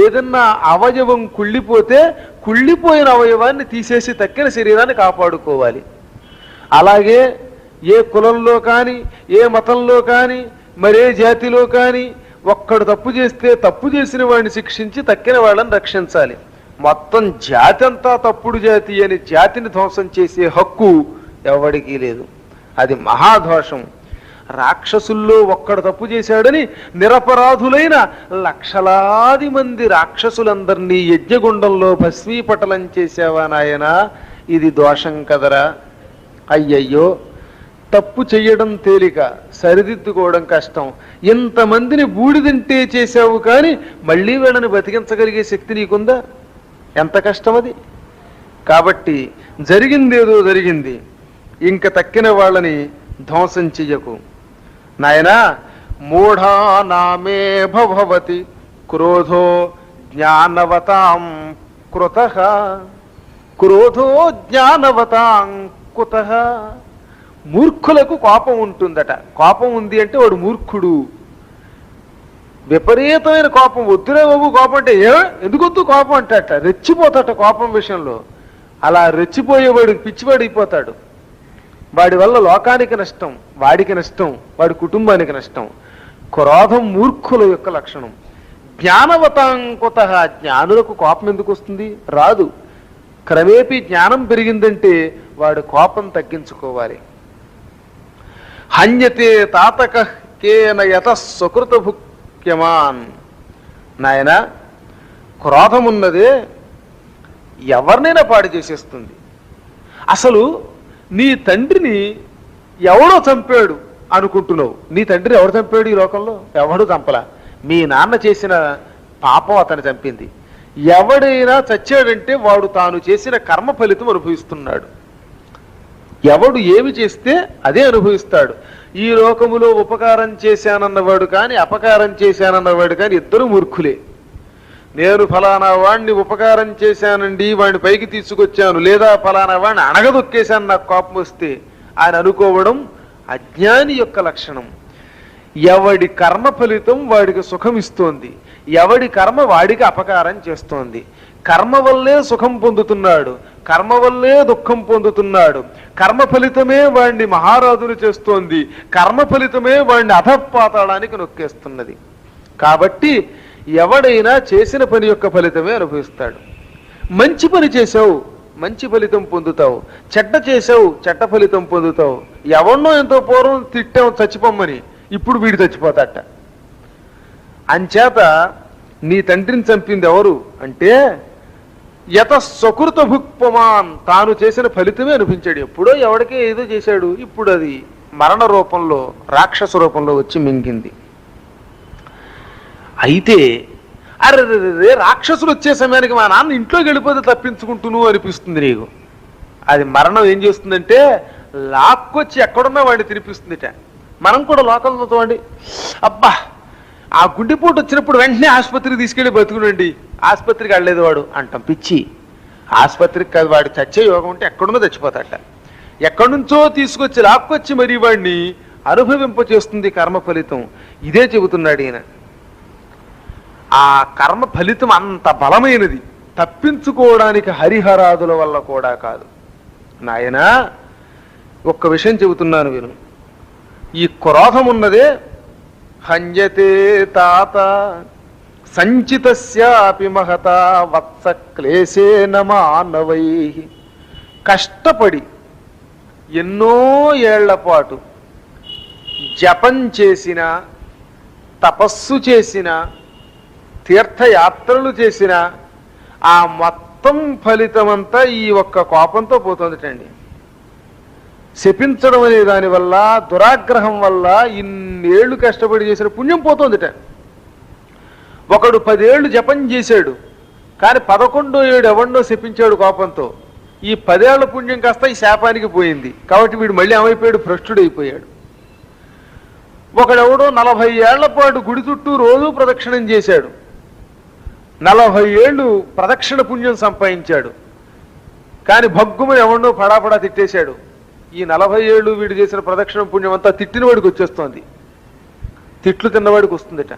A: ఏదన్నా అవయవం కుళ్ళిపోతే కుళ్ళిపోయిన అవయవాన్ని తీసేసి తక్కిన శరీరాన్ని కాపాడుకోవాలి. అలాగే ఏ కులంలో కానీ, ఏ మతంలో కానీ, మరే జాతిలో కానీ ఒక్కడు తప్పు చేస్తే తప్పు చేసిన వాడిని శిక్షించి తక్కిన వాళ్ళని రక్షించాలి. మొత్తం జాతి అంతా తప్పుడు జాతి అని జాతిని ధ్వంసం చేసే హక్కు ఎవడికి లేదు. అది మహాదోషం. రాక్షసుల్లో ఒక్కడు తప్పు చేశాడని నిరపరాధులైన లక్షలాది మంది రాక్షసులందరినీ యజ్ఞగుండంలో భస్మీపటలం చేశావా నాయనా? ఇది దోషం కదరా. అయ్యయ్యో, తప్పు చెయ్యడం తేలిక, సరిదిద్దుకోవడం కష్టం. ఇంతమందిని బూడిదంటే చేశావు కానీ మళ్ళీ వీళ్ళని బతికించగలిగే శక్తి నీకుందా? ఎంత కష్టం అది. కాబట్టి జరిగిందేదో జరిగింది, ఇంక తక్కిన వాళ్ళని ధ్వంసం చెయ్యకు. నాయనా, మూఢానామే భవతి క్రోధో జ్ఞానవతాం కృతః. క్రోధో జ్ఞానవతాం కుతః. మూర్ఖులకు కోపం ఉంటుందట. కోపం ఉంది అంటే వాడు మూర్ఖుడు. విపరీతమైన కోపం, వద్దురే బాబు కోపం అంటే ఎందుకొద్దు కోపం అంటట, రెచ్చిపోతాట కోపం విషయంలో. అలా రెచ్చిపోయేవాడు పిచ్చివాడు అయిపోతాడు. వాడి వల్ల లోకానికి నష్టం, వాడికి నష్టం, వాడి కుటుంబానికి నష్టం. క్రోధం మూర్ఖుల యొక్క లక్షణం. జ్ఞానవతాంకుత. జ్ఞానులకు కోపం ఎందుకు వస్తుంది? రాదు. క్రమేపీ జ్ఞానం పెరిగిందంటే వాడు కోపం తగ్గించుకోవాలి. హన్యతే తాతక కేన యత సుకృత భుక్యమాన్. నాయన, క్రోధం ఉన్నదే ఎవరినైనా పాడు చేసేస్తుంది. అసలు నీ తండ్రిని ఎవడో చంపాడు అనుకుంటున్నావు. నీ తండ్రిని ఎవడు చంపాడు ఈ లోకంలో? ఎవడు చంపలా. మీ నాన్న చేసిన పాపం అతను చంపింది. ఎవడైనా చచ్చాడంటే వాడు తాను చేసిన కర్మ ఫలితం అనుభవిస్తున్నాడు. ఎవడు ఏమి చేస్తే అదే అనుభవిస్తాడు. ఈ లోకములో ఉపకారం చేశానన్నవాడు కానీ అపకారం చేశానన్నవాడు కానీ ఇద్దరు మూర్ఖులే. నేను ఫలానా వాడిని ఉపకారం చేశానండి, వాడిని పైకి తీసుకొచ్చాను, లేదా ఫలానా వాడిని అణగదొక్కేశాను నాకు కోపం వస్తే ఆయన అనుకోవడం అజ్ఞాని యొక్క లక్షణం. ఎవడి కర్మ ఫలితం వాడికి సుఖం ఇస్తోంది, ఎవడి కర్మ వాడికి అపకారం చేస్తోంది. కర్మ వల్లే సుఖం పొందుతున్నాడు, కర్మ వల్లే దుఃఖం పొందుతున్నాడు. కర్మ ఫలితమే వాడిని మహారాజును చేస్తోంది, కర్మ ఫలితమే వాడిని అధపాతాళానికి నొక్కేస్తున్నది. కాబట్టి ఎవడైనా చేసిన పని యొక్క ఫలితమే అనుభవిస్తాడు. మంచి పని చేసావు, మంచి ఫలితం పొందుతావు. చెడ్డ చేసావు, చెడ్డ ఫలితం పొందుతావు. ఎవరినో ఎంతో పూర్వం తిట్టావు చచ్చిపోమ్మని, ఇప్పుడు వీడు చచ్చిపోతాట. అంచేత నీ తండ్రిని చంపింది ఎవరు అంటే యత సుకృత భుక్పమాన్. తాను చేసిన ఫలితమే అనిపించాడు. ఎప్పుడో ఎవడికే ఏదో చేశాడు, ఇప్పుడు అది మరణ రూపంలో రాక్షస రూపంలో వచ్చి మింగింది. అయితే అరే రాక్షసులు వచ్చే సమయానికి మా నాన్న ఇంట్లోకి వెళ్ళిపోతే తప్పించుకుంటును అనిపిస్తుంది నీకు. అది మరణం ఏం చేస్తుందంటే లాక్కొచ్చి ఎక్కడున్నా వాడిని తినిపిస్తుందిట. మనం కూడా లోకల్తో చూడండి, అబ్బా ఆ గుండెపోటు వచ్చినప్పుడు వెంటనే ఆసుపత్రికి తీసుకెళ్ళి బతుకునండి, ఆసుపత్రికి వెళ్ళలేదు వాడు అంటాం. పిచ్చి. ఆసుపత్రికి కాదు, వాడు చచ్చే యోగం ఉంటే ఎక్కడున్నో చచ్చిపోతాట. ఎక్కడి నుంచో తీసుకొచ్చి లాక్కొచ్చి మరీ వాడిని అనుభవింప చేస్తుంది కర్మ ఫలితం. ఇదే చెబుతున్నాడు ఈయన. ఆ కర్మ ఫలితం అంత బలమైనది, తప్పించుకోవడానికి హరిహరాదుల వల్ల కూడా కాదు. నాయనా, ఒక్క విషయం చెబుతున్నాను విను. ఈ క్రోధం ఉన్నదే హంజతే తాత సంచితస్యాపి మహత వత్స క్లేశేన మానవై. కష్టపడి ఎన్నో ఏళ్ల పాటు జపం చేసిన, తపస్సు చేసిన, తీర్థయాత్రలు చేసిన ఆ మొత్తం ఫలితమంతా ఈ ఒక్క కోపంతో పోతుందటండి. శపించడం అనే దానివల్ల, దురాగ్రహం వల్ల ఇన్నేళ్లు కష్టపడి చేసిన పుణ్యం పోతుందిట. ఒకడు 10 ఏళ్ళు జపం చేశాడు, కానీ 11వ ఏడు ఎవరినో శపించాడు కోపంతో. ఈ 10 ఏళ్ల పుణ్యం కాస్త ఈ శాపానికి పోయింది. కాబట్టి వీడు మళ్ళీ ఏమైపోయాడు? భ్రష్టుడైపోయాడు. ఒకడెవడో 40 ఏళ్ల పాటు గుడి చుట్టూ రోజు ప్రదక్షిణం చేశాడు, 40 ఏళ్ళు ప్రదక్షిణ పుణ్యం సంపాదించాడు. కానీ భగ్గుమని ఎవడో పడాపడా తిట్టేశాడు. ఈ 40 ఏళ్ళు వీడు చేసిన ప్రదక్షిణ పుణ్యం అంతా తిట్టినవాడికి వచ్చేస్తోంది, తిట్లు తిన్నవాడికి వస్తుందట.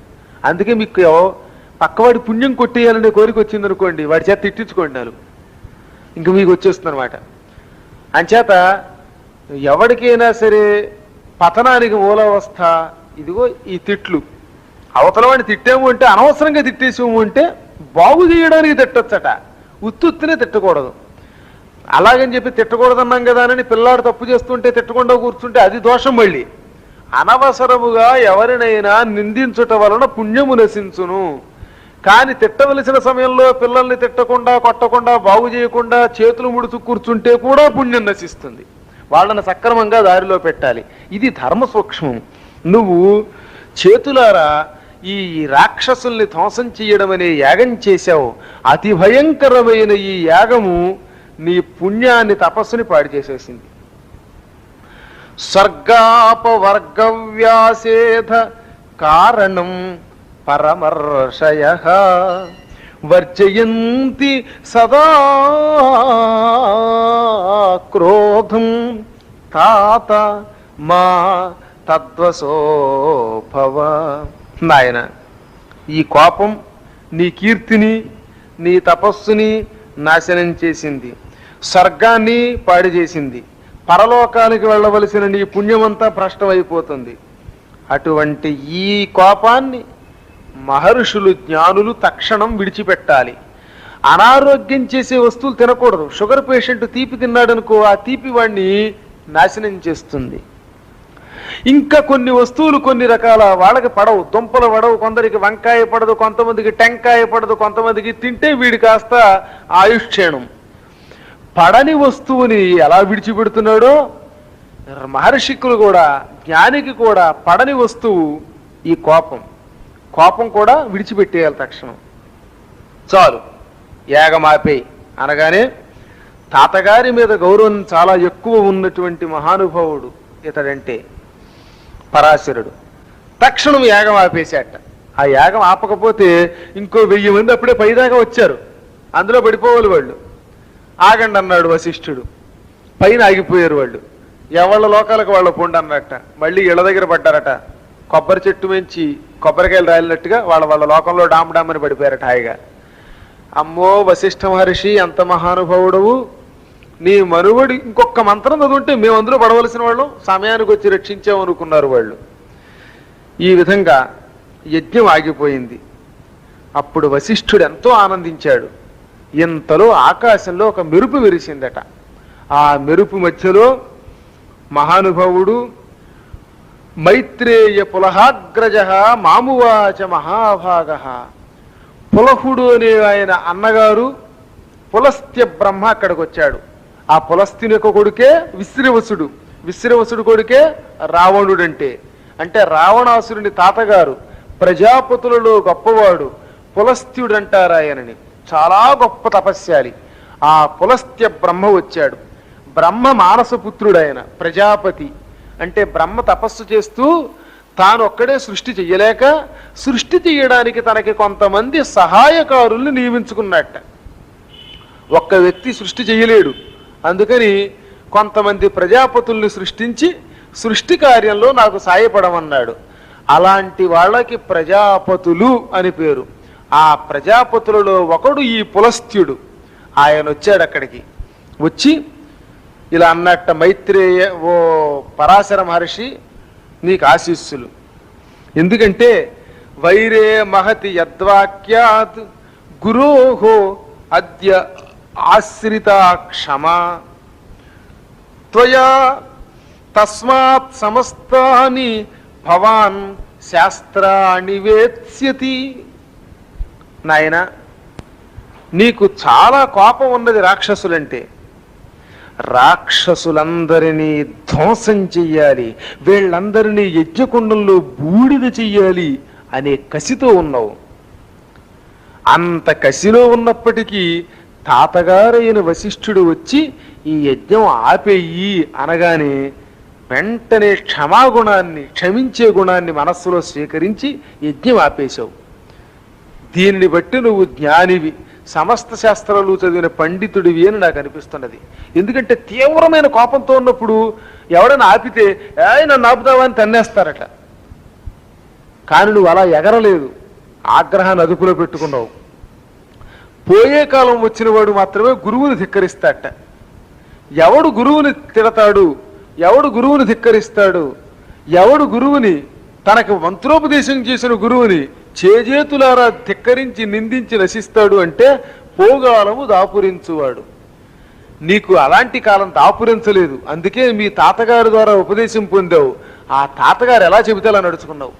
A: అందుకే మీకు పక్కవాడి పుణ్యం కొట్టేయాలనే కోరిక వచ్చిందనుకోండి, వాడి చేత తిట్టించుకోండి నాలుగు, ఇంక మీకు వచ్చేస్తుంది అనమాట. అంచేత ఎవరికైనా సరే పతనానికి మూలావస్థ ఇదిగో ఈ తిట్లు. అవతల వాడిని తిట్టాము అంటే, అనవసరంగా తిట్టేసాము అంటే బాగు చేయడానికి తిట్టొచ్చట, ఉత్తునే తిట్టకూడదు. అలాగని చెప్పి తిట్టకూడదన్నాం కదా అని పిల్లాడు తప్పు చేస్తుంటే తిట్టకుండా కూర్చుంటే అది దోషం. మళ్ళీ అనవసరముగా ఎవరినైనా నిందించుట వలన పుణ్యము నశించును. కానీ తిట్టవలసిన సమయంలో పిల్లల్ని తిట్టకుండా, కొట్టకుండా, బాగు చేయకుండా చేతులు ముడుచు కూర్చుంటే కూడా పుణ్యం నశిస్తుంది. వాళ్ళని సక్రమంగా దారిలో పెట్టాలి. ఇది ధర్మ సూక్ష్మం. నువ్వు చేతులారా ఈ రాక్షసుల్ని ధ్వంసం చేయడం అనే యాగం చేశావు. అతి భయంకరమైన ఈ యాగము నీ పుణ్యాన్ని తపస్సుని పాడు చేసేసింది. స్వర్గాపవర్గవ్యాసేధ కారణం పరమర్షయః వర్జయంతి సదా క్రోధం తాత మా తద్వసో భవ. నాయన, ఈ కోపం నీ కీర్తిని నీ తపస్సుని నాశనం చేసింది, స్వర్గాన్ని పాడు చేసింది, పరలోకానికి వెళ్ళవలసిన నీ పుణ్యమంతా భ్రష్టమైపోతుంది. అటువంటి ఈ కోపాన్ని మహర్షులు జ్ఞానులు తక్షణం విడిచిపెట్టాలి. అనారోగ్యం చేసే వస్తువులు తినకూడదు. షుగర్ పేషెంట్ తీపి తిన్నాడనుకో, ఆ తీపి వాడిని నాశనం చేస్తుంది. ఇంకా కొన్ని వస్తువులు కొన్ని రకాల వాళ్ళకి పడవు, దుంపలు పడవు, కొందరికి వంకాయ పడదు, కొంతమందికి టెంకాయ పడదు, కొంతమందికి తింటే వీడి కాస్త ఆయుష్క్షేణం. పడని వస్తువుని ఎలా విడిచిపెడుతున్నాడో మహర్షికులు కూడా, జ్ఞానికి కూడా పడని వస్తువు ఈ కోపం. కోపం కూడా విడిచిపెట్టేయాలి తక్షణం. చాలు, యాగమాపే అనగానే తాతగారి మీద గౌరవం చాలా ఎక్కువ ఉన్నటువంటి మహానుభావుడు ఇతడంటే పరాశరుడు. తక్షణం యాగం ఆపేశాట. ఆ యాగం ఆపకపోతే ఇంకో 1000 మంది అప్పుడే పైదాకా వచ్చారు, అందులో పడిపోవాలి వాళ్ళు. ఆగండి అన్నాడు వశిష్ఠుడు. పైన ఆగిపోయారు వాళ్ళు. ఎవళ్ళ లోకాలకు వాళ్ళ పొండి అన్నట్ట. మళ్ళీ ఇళ్ళ దగ్గర పడ్డారట. కొబ్బరి చెట్టు మించి కొబ్బరికాయలు రాలినట్టుగా వాళ్ళ లోకంలో డామ్ డామ్ అని పడిపోయారట హాయిగా. అమ్మో వశిష్ఠ మహర్షి, ఎంత మహానుభావుడవు, నీ మనువడి ఇంకొక మంత్రం చదువుంటే మేము అందులో పడవలసిన వాళ్ళం, సమయానికి వచ్చి రక్షించామనుకున్నారు వాళ్ళు. ఈ విధంగా యజ్ఞం ఆగిపోయింది. అప్పుడు వశిష్ఠుడు ఎంతో ఆనందించాడు. ఇంతలో ఆకాశంలో ఒక మెరుపు విరిసిందట. ఆ మెరుపు మధ్యలో మహానుభావుడు మైత్రేయ పులహాగ్రజ మామువాచ మహాభాగ. పులహుడు అనే ఆయన అన్నగారు పులస్త్య బ్రహ్మ అక్కడికి వచ్చాడు. ఆ పులస్త్యుని యొక్క కొడుకే విశ్రవసుడు, విశ్రవసుడు కొడుకే రావణుడంటే. అంటే రావణాసురుని తాతగారు, ప్రజాపతులలో గొప్పవాడు పులస్త్యుడు అంటారు ఆయనని. చాలా గొప్ప తపస్యాలి. ఆ పులస్త్య బ్రహ్మ వచ్చాడు. బ్రహ్మ మానసపుత్రుడు ఆయన, ప్రజాపతి. అంటే బ్రహ్మ తపస్సు చేస్తూ తాను ఒక్కడే సృష్టి చెయ్యలేక సృష్టి చెయ్యడానికి తనకి కొంతమంది సహాయకారుల్ని నియమించుకున్నట్ట. ఒక్క వ్యక్తి సృష్టి చెయ్యలేడు, అందుకని కొంతమంది ప్రజాపతుల్ని సృష్టించి సృష్టి కార్యంలో నాకు సాయపడమన్నాడు. అలాంటి వాళ్ళకి ప్రజాపతులు అని పేరు. ఆ ప్రజాపతులలో ఒకడు ఈ పులస్త్యుడు. ఆయన వచ్చాడు అక్కడికి. వచ్చి ఇలా అన్నట్ట, మైత్రేయ, ఓ పరాశర మహర్షి, నీకు ఆశీస్సులు. ఎందుకంటే వైరే మహతి యద్వాక్యాత్ గురోహో అద్య ఆశ్రిత క్షమా త్వయా తస్మాత్ సమస్తాని భవాన్ శాస్త్రాణి వేత్స్యతి. నాయన, నీకు చాలా కోపం ఉన్నది రాక్షసులంటే. రాక్షసులందరినీ ధ్వంసం చెయ్యాలి, వీళ్ళందరినీ యజ్ఞకుండంలో బూడిద చెయ్యాలి అనే కసితో ఉన్నావు. అంత కసిలో ఉన్నప్పటికీ తాతగారైన వశిష్ఠుడు వచ్చి ఈ యజ్ఞం ఆపేయి అనగానే వెంటనే క్షమాగుణాన్ని, క్షమించే గుణాన్ని మనస్సులో స్వీకరించి యజ్ఞం ఆపేశావు. దీనిని బట్టి నువ్వు జ్ఞానివి, సమస్త శాస్త్రాలు చదివిన పండితుడివి అని నాకు అనిపిస్తున్నది. ఎందుకంటే తీవ్రమైన కోపంతో ఉన్నప్పుడు ఎవడైనా ఆపితే నన్ను ఆపుతావా అని తన్నేస్తారట. కానీ నువ్వు అలా ఎగరలేదు, ఆగ్రహాన్ని అదుపులో పెట్టుకున్నావు. పోయే కాలం వచ్చిన వాడు మాత్రమే గురువుని ధిక్కరిస్తాడట. ఎవడు గురువుని తిడతాడు, ఎవడు గురువుని ధిక్కరిస్తాడు, ఎవడు గురువుని, తనకు మంత్రోపదేశం చేసిన గురువుని చేజేతులారా ధిక్కరించి నిందించి నశిస్తాడు అంటే పోగాలము దాపురించువాడు. నీకు అలాంటి కాలం దాపురించలేదు, అందుకే మీ తాతగారి ద్వారా ఉపదేశం పొందావు. ఆ తాతగారు ఎలా చెబితే అలా నడుచుకున్నావు.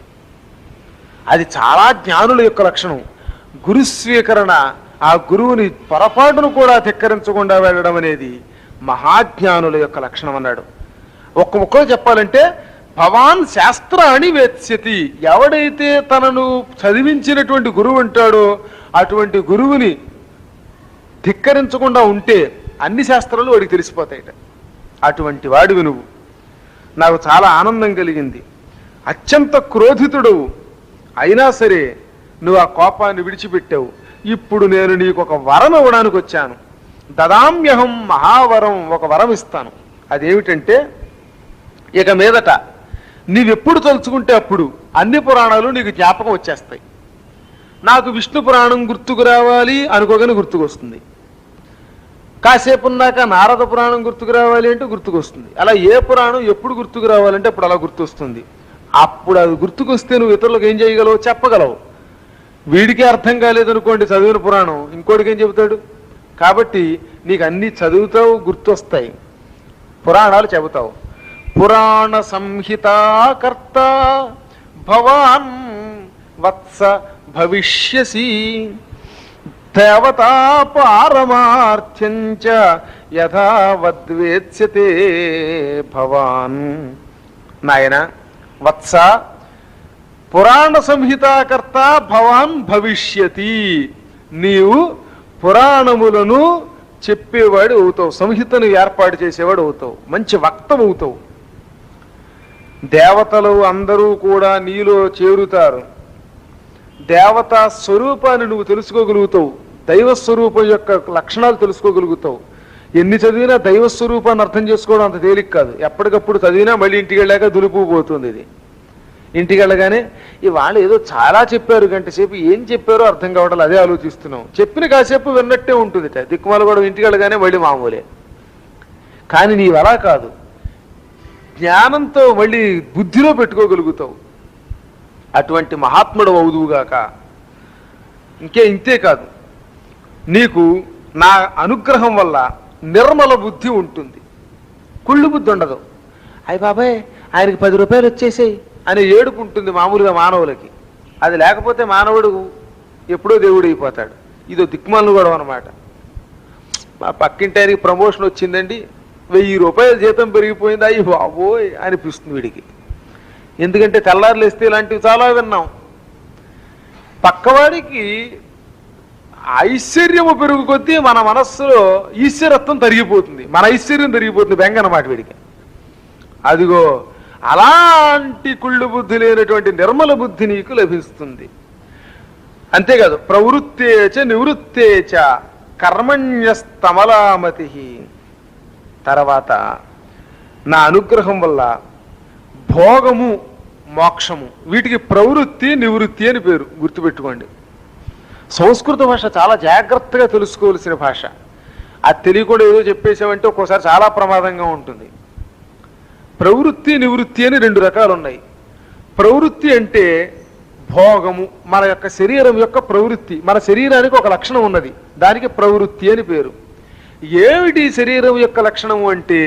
A: అది చాలా జ్ఞానుల యొక్క లక్షణం. గురుస్వీకరణ, ఆ గురువుని పొరపాటును కూడా ధిక్కరించకుండా వెళ్ళడం అనేది మహాజ్ఞానుల యొక్క లక్షణం అన్నాడు. ఒక్క ముక్కలో చెప్పాలంటే భవాన్ శాస్త్రాన్ని వేత్స్యతి. ఎవడైతే తనను చదివించినటువంటి గురువు ఉంటాడో అటువంటి గురువుని ధిక్కరించకుండా ఉంటే అన్ని శాస్త్రాలు వాడికి తెలిసిపోతాయిట. అటువంటి వాడివి నువ్వు. నాకు చాలా ఆనందం కలిగింది. అత్యంత క్రోధితుడవు అయినా సరే నువ్వు ఆ కోపాన్ని విడిచిపెట్టావు. ఇప్పుడు నేను నీకు ఒక వరం ఇవ్వడానికి వచ్చాను. దదామ్యహం మహావరం, ఒక వరం ఇస్తాను. అదేమిటంటే, ఇక మీదట నీవెప్పుడు తలుచుకుంటే అప్పుడు అన్ని పురాణాలు నీకు జ్ఞాపకం వచ్చేస్తాయి. నాకు విష్ణు పురాణం గుర్తుకు రావాలి అనుకోగానే గుర్తుకొస్తుంది. కాసేపు ఉన్నాక నారద పురాణం గుర్తుకు రావాలి అంటే గుర్తుకొస్తుంది. అలా ఏ పురాణం ఎప్పుడు గుర్తుకు రావాలంటే అప్పుడు అలా గుర్తొస్తుంది. అప్పుడు అది గుర్తుకొస్తే నువ్వు ఇతరులకు ఏం చేయగలవు? చెప్పగలవు. వీడికి అర్థం కాలేదనుకోండి చదివిన పురాణం, ఇంకోటికి ఏం చెబుతాడు? కాబట్టి నీకు అన్ని చదువుతావు, గుర్తొస్తాయి, పురాణాలు చెబుతావు. పురాణ సంహితాకర్త భవాన్ వత్స భవిష్యసి దేవతా పారమార్థ్యంచ యథావద్వేత్స్యతే భవాన్. నాయన వత్స, పురాణ సంహితాకర్త భవాన్ భవిష్యతి. నీవు పురాణములను చెప్పేవాడు అవుతావు, సంహితను ఏర్పాటు చేసేవాడు అవుతావు, మంచి వక్తం అవుతావు. దేవతలు అందరూ కూడా నీలో చేరుతారు. దేవతా స్వరూపాన్ని నువ్వు తెలుసుకోగలుగుతావు. దైవస్వరూపం యొక్క లక్షణాలు తెలుసుకోగలుగుతావు. ఎన్ని చదివినా దైవస్వరూపాన్ని అర్థం చేసుకోవడం అంత తేలిక కాదు. ఎప్పటికప్పుడు చదివినా మళ్ళీ ఇంటికి వెళ్ళాక దులుపుపోతుంది. ఇది ఇంటికి వెళ్ళగానే వాళ్ళు ఏదో చాలా చెప్పారు, గంట సేపు ఏం చెప్పారో అర్థం కావడం, అదే ఆలోచిస్తున్నాం. చెప్పిన కాసేపు విన్నట్టే ఉంటుంది. దిక్కుమాల కూడా ఇంటికి వెళ్ళగానే మళ్ళీ మామూలే. కానీ నీవు అలా కాదు, జ్ఞానంతో మళ్ళీ బుద్ధిలో పెట్టుకోగలుగుతావు. అటువంటి మహాత్ముడు అవుదువుగాక. ఇంతే కాదు, నీకు నా అనుగ్రహం వల్ల నిర్మల బుద్ధి ఉంటుంది, కుళ్ళు బుద్ధి ఉండదు. అయ్య బాబాయ్ ఆయనకి 10 రూపాయలు వచ్చేసాయి అనే ఏడుపు ఉంటుంది మామూలుగా మానవులకి. అది లేకపోతే మానవుడు ఎప్పుడో దేవుడు అయిపోతాడు. ఇదో దిక్మాలను కూడా అనమాట. మా పక్కింటి ఆయనకి ప్రమోషన్ వచ్చిందండి, 1000 రూపాయల జీతం పెరిగిపోయింది, అయ్యి బాబోయ్ అనిపిస్తుంది వీడికి. ఎందుకంటే తెల్లారులు వేస్తే ఇలాంటివి చాలా విన్నాం. పక్కవాడికి ఐశ్వర్యము పెరుగు కొద్దీ మన మనస్సులో ఈశ్వరత్వం తరిగిపోతుంది, మన ఐశ్వర్యం తరిగిపోతుంది, బెంగ అన్నమాట వీడికి. అదిగో అలాంటి కుళ్ళు బుద్ధి లేనటువంటి నిర్మల బుద్ధి నీకు లభిస్తుంది. అంతేకాదు, ప్రవృత్తేచ నివృత్తేచ కర్మణ్యస్తమలామతి. తర్వాత నా అనుగ్రహం వల్ల భోగము మోక్షము వీటికి ప్రవృత్తి నివృత్తి అని పేరు, గుర్తుపెట్టుకోండి. సంస్కృత భాష చాలా జాగ్రత్తగా తెలుసుకోవాల్సిన భాష. అది తెలియకుండా ఏదో చెప్పేసామంటే ఒక్కోసారి చాలా ప్రమాదంగా ఉంటుంది. ప్రవృత్తి నివృత్తి అని 2 రకాలు ఉన్నాయి. ప్రవృత్తి అంటే భోగము, మన యొక్క శరీరం యొక్క ప్రవృత్తి. మన శరీరానికి ఒక లక్షణం ఉన్నది, దానికి ప్రవృత్తి అని పేరు. ఏమిటి శరీరం యొక్క లక్షణము అంటే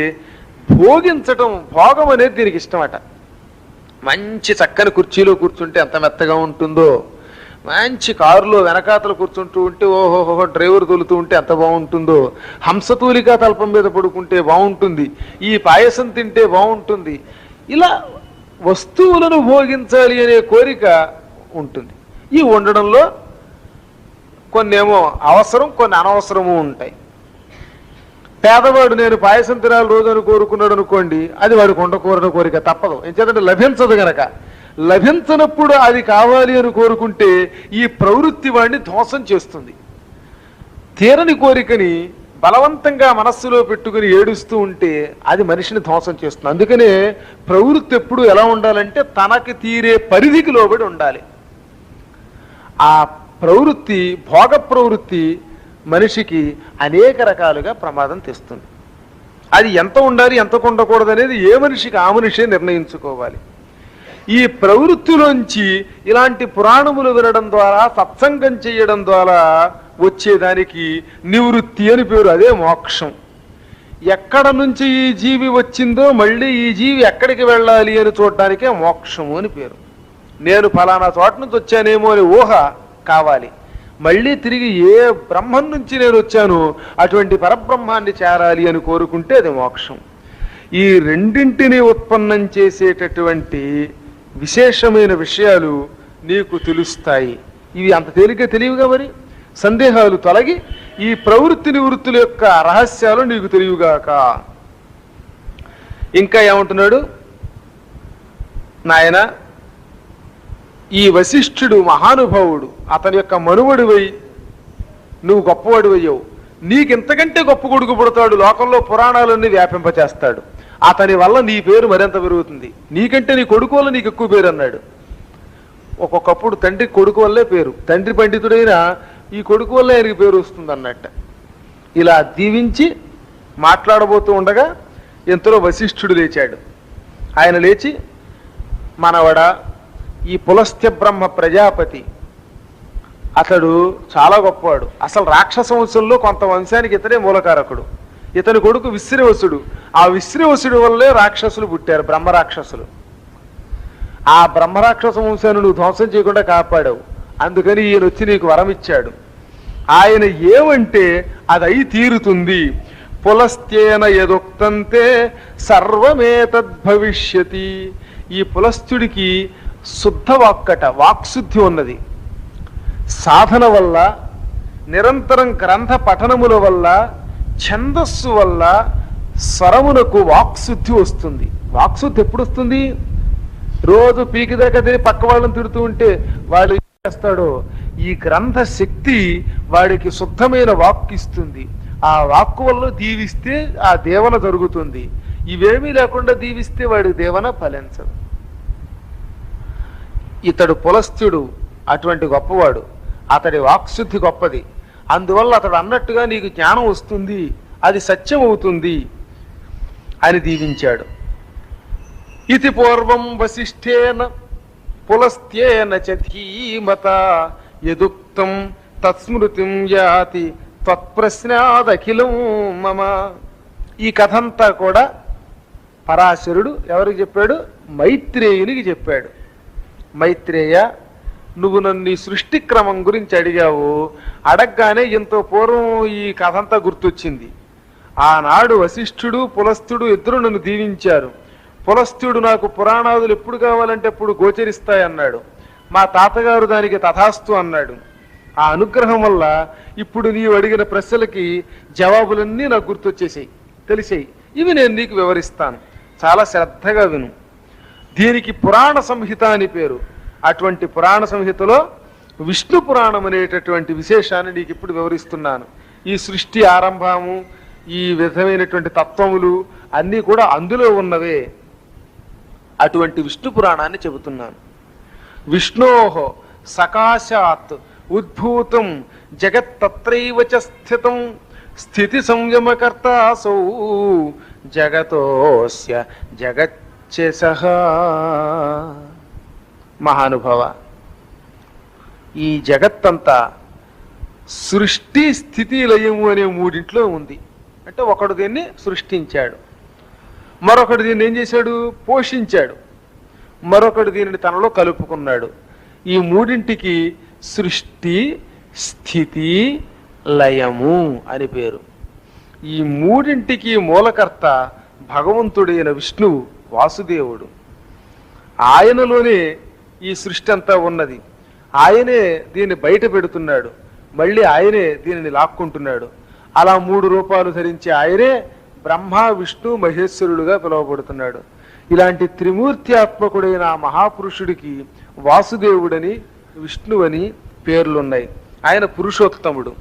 A: భోగించటం. భోగం అనేది దీనికి ఇష్టమట. మంచి చక్కని కుర్చీలో కూర్చుంటే ఎంత మెత్తగా ఉంటుందో, మంచి కారులో వెనకాతలు కూర్చుంటూ ఉంటే ఓహోహో డ్రైవర్ తోలుతూ ఉంటే ఎంత బాగుంటుందో, హంసతూలికా తల్పం మీద పడుకుంటే బాగుంటుంది, ఈ పాయసం తింటే బాగుంటుంది. ఇలా వస్తువులను భోగించాలి అనే కోరిక ఉంటుంది. ఈ ఉండడంలో కొన్నేమో అవసరం, కొన్ని అనవసరము ఉంటాయి. పేదవాడు నేను పాయసం తినాలి రోజు అని కోరుకున్నాడు అనుకోండి, అది వాడికి ఉండకూరని కోరిక తప్పదు. ఎందుకంటే లభించదు గనక. లభించనప్పుడు అది కావాలి అని కోరుకుంటే ఈ ప్రవృత్తి వాడిని ధ్వంసం చేస్తుంది. తీరని కోరికని బలవంతంగా మనస్సులో పెట్టుకుని ఏడుస్తూ ఉంటే అది మనిషిని ధ్వంసం చేస్తుంది. అందుకనే ప్రవృత్తి ఎప్పుడు ఎలా ఉండాలంటే తనకి తీరే పరిధికి లోబడి ఉండాలి. ఆ ప్రవృత్తి, భోగ ప్రవృత్తి మనిషికి అనేక రకాలుగా ప్రమాదం తెస్తుంది. అది ఎంత ఉండాలి ఎంత ఉండకూడదు అనేది ఏ మనిషికి ఆ మనిషే నిర్ణయించుకోవాలి. ఈ ప్రవృత్తిలోంచి ఇలాంటి పురాణములు వినడం ద్వారా, సత్సంగం చేయడం ద్వారా వచ్చేదానికి నివృత్తి అని పేరు. అదే మోక్షం. ఎక్కడ నుంచి ఈ జీవి వచ్చిందో మళ్ళీ ఈ జీవి ఎక్కడికి వెళ్ళాలి అని చూడడానికే మోక్షము అని పేరు. నేను ఫలానా చోట నుంచి వచ్చానేమో అని ఊహ కావాలి. మళ్ళీ తిరిగి ఏ బ్రహ్మం నుంచి నేను వచ్చాను అటువంటి పరబ్రహ్మాన్ని చేరాలి అని కోరుకుంటే అది మోక్షం. ఈ రెండింటిని ఉత్పన్నం చేసేటటువంటి విశేషమైన విషయాలు నీకు తెలుస్తాయి. ఇవి అంత తేలిగ్గా తెలియవుగా. మరి సందేహాలు తొలగి ఈ ప్రవృత్తి నివృత్తుల యొక్క రహస్యాలు నీకు తెలియగాక. ఇంకా ఏమంటున్నాడు, నాయన ఈ వశిష్ఠుడు మహానుభావుడు, అతని యొక్క మనువడివై నువ్వు గొప్పవాడివయ్యావు. నీకింతకంటే గొప్ప కొడుకు పుడతాడు, లోకంలో పురాణాలన్నీ వ్యాపింపచేస్తాడు. అతని వల్ల నీ పేరు మరింత పెరుగుతుంది. నీకంటే నీ కొడుకు వల్ల నీకు ఎక్కువ పేరు అన్నాడు. ఒక్కొక్కప్పుడు తండ్రి కొడుకు వల్లే పేరు, తండ్రి పండితుడైనా ఈ కొడుకు వల్ల ఆయనకి పేరు వస్తుంది అన్నట్ట. ఇలా దీవించి మాట్లాడబోతూ ఉండగా ఎంతలో వశిష్ఠుడు లేచాడు. ఆయన లేచి, మనవడ ఈ పులస్త్య బ్రహ్మ ప్రజాపతి అతడు చాలా గొప్పవాడు. అసలు రాక్షస వంశంలో కొంత వంశానికి ఇతడే మూలకారకుడు. ఇతని కొడుకు విశ్రవసుడు. ఆ విశ్రవసుడి వల్లే రాక్షసులు పుట్టారు, బ్రహ్మరాక్షసులు. ఆ బ్రహ్మరాక్షస వంశాన్ని నువ్వు ధ్వంసం చేయకుండా కాపాడావు. అందుకని ఈయన వచ్చి నీకు వరం ఇచ్చాడు. ఆయన ఏమంటే అది అయి తీరుతుంది. పులస్త్యేన యదుక్తంతే సర్వమేతద్భవిష్యతి. ఈ పులస్త్యుడికి శుద్ధ వాక్కట, వాక్శుద్ధి ఉన్నది. సాధన వల్ల, నిరంతరం గ్రంథ పఠనముల వల్ల, ఛందస్సు వల్ల స్వరమునకు వాక్శుద్ధి వస్తుంది. వాక్శుద్ధి ఎప్పుడు వస్తుంది? రోజు పీకి దగ్గర తిని పక్క వాళ్ళని తిడుతూ ఉంటే వాడు ఏం చేస్తాడో, ఈ గ్రంథ శక్తి వాడికి శుద్ధమైన వాక్కు ఇస్తుంది. ఆ వాక్కు వల్ల దీవిస్తే ఆ దేవన జరుగుతుంది. ఇవేమీ లేకుండా దీవిస్తే వాడి దేవన ఫలించదు. ఇతడు పులస్త్యుడు అటువంటి గొప్పవాడు. అతడి వాక్శుద్ధి గొప్పది. అందువల్ల అతడు అన్నట్టుగా నీకు జ్ఞానం వస్తుంది, అది సత్యం అవుతుంది అని దీవించాడు. ఇది పూర్వం వశిష్ఠేన పులస్త్యేన చ ధీమత యదుక్తం తత్స్మృతిం యాతి త్వత్ప్రశ్నాదఖిలం మమ. ఈ కథంతా కూడా పరాశరుడు ఎవరికి చెప్పాడు? మైత్రేయునికి చెప్పాడు. మైత్రేయ, నువ్వు నన్ను ఈ సృష్టి క్రమం గురించి అడిగావు. అడగగానే ఎంతో పూర్వం ఈ కథంతా గుర్తొచ్చింది. ఆనాడు వశిష్ఠుడు పులస్త్యుడు ఇద్దరు నన్ను దీవించారు. పులస్త్యుడు నాకు పురాణాదులు ఎప్పుడు కావాలంటే అప్పుడు గోచరిస్తాయన్నాడు. మా తాతగారు దానికి తథాస్తు అన్నాడు. ఆ అనుగ్రహం వల్ల ఇప్పుడు నీవు అడిగిన ప్రశ్నలకి జవాబులన్నీ నాకు గుర్తొచ్చేసాయి, తెలిసాయి. ఇవి నేను నీకు వివరిస్తాను, చాలా శ్రద్ధగా విను. దీనికి పురాణ సంహిత అని పేరు. అటువంటి పురాణ సంహితలో విష్ణు పురాణం అనేటటువంటి విశేషాన్ని నీకు ఇప్పుడు వివరిస్తున్నాను. ఈ సృష్టి ఆరంభము, ఈ విధమైనటువంటి తత్వములు అన్నీ కూడా అందులో ఉన్నవే. అటువంటి విష్ణు పురాణాన్ని చెబుతున్నాను. విష్ణోహో సకాశాత్ ఉద్భూతం జగత్తత్రైవ చ స్థితం స్థితి సంయమకర్తాసౌ జగతోస్య జగచ్చేసః. మహానుభావ, ఈ జగత్తంతా సృష్టి స్థితి లయము అనే మూడింట్లో ఉంది. అంటే ఒకడు దీన్ని సృష్టించాడు, మరొకడు దీన్ని ఏం చేశాడు? పోషించాడు, మరొకడు దీనిని తనలో కలుపుకున్నాడు. ఈ మూడింటికి సృష్టి స్థితి లయము అని పేరు. ఈ మూడింటికి మూలకర్త భగవంతుడైన విష్ణువు వాసుదేవుడు. ఆయనలోనే ఈ సృష్టి అంతా ఉన్నది. ఆయనే దీన్ని బయట పెడుతున్నాడు, మళ్ళీ ఆయనే దీనిని లాక్కుంటున్నాడు. అలా మూడు రూపాలు ధరించి ఆయనే బ్రహ్మ విష్ణు మహేశ్వరుడుగా పిలువబడుతున్నాడు. ఇలాంటి త్రిమూర్త్యాత్మకుడైన ఆ మహాపురుషుడికి వాసుదేవుడని విష్ణువని పేర్లున్నాయి. ఆయన పురుషోత్తముడు.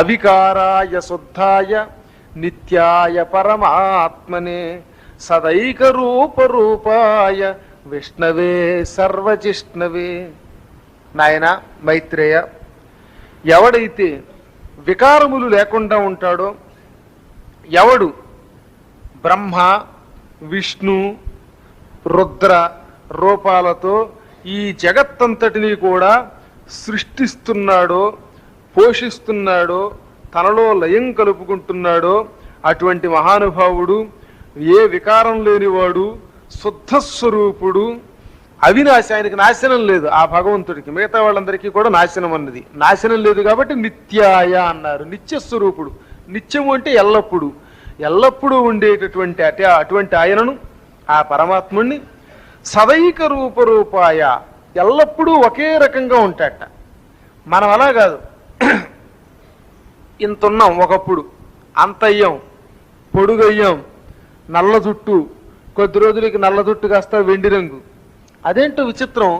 A: అవికారాయ శుద్ధాయ నిత్యాయ పరమాత్మనే సదైక రూపరూపాయ విష్ణవే సర్వజిష్ణవే. నాయన మైత్రేయ, ఎవడైతే వికారములు లేకుండా ఉంటాడో, ఎవడు బ్రహ్మ విష్ణు రుద్ర రూపాలతో ఈ జగత్తంతటిని కూడా సృష్టిస్తున్నాడో, పోషిస్తున్నాడో, తనలో లయం కలుపుకుంటున్నాడో అటువంటి మహానుభావుడు, ఏ వికారం లేనివాడు, శుద్ధస్వరూపుడు, అవినాశి. ఆయనకి నాశనం లేదు. ఆ భగవంతుడికి మిగతా వాళ్ళందరికీ కూడా నాశనం అన్నది. నాశనం లేదు కాబట్టి నిత్యాయ అన్నారు. నిత్యస్వరూపుడు. నిత్యము అంటే ఎల్లప్పుడూ, ఎల్లప్పుడూ ఉండేటటువంటి అటువంటి ఆయనను, ఆ పరమాత్ముణ్ణి సదైక రూపరూపాయ, ఎల్లప్పుడూ ఒకే రకంగా ఉంటాట. మనం అలా కాదు. ఇంతున్నాం ఒకప్పుడు, అంతయ్యాం, పొడుగయ్యాం, నల్ల జుట్టు, కొద్ది రోజులకి నల్ల జుట్టు కాస్త వెండి రంగు. అదేంటో విచిత్రం,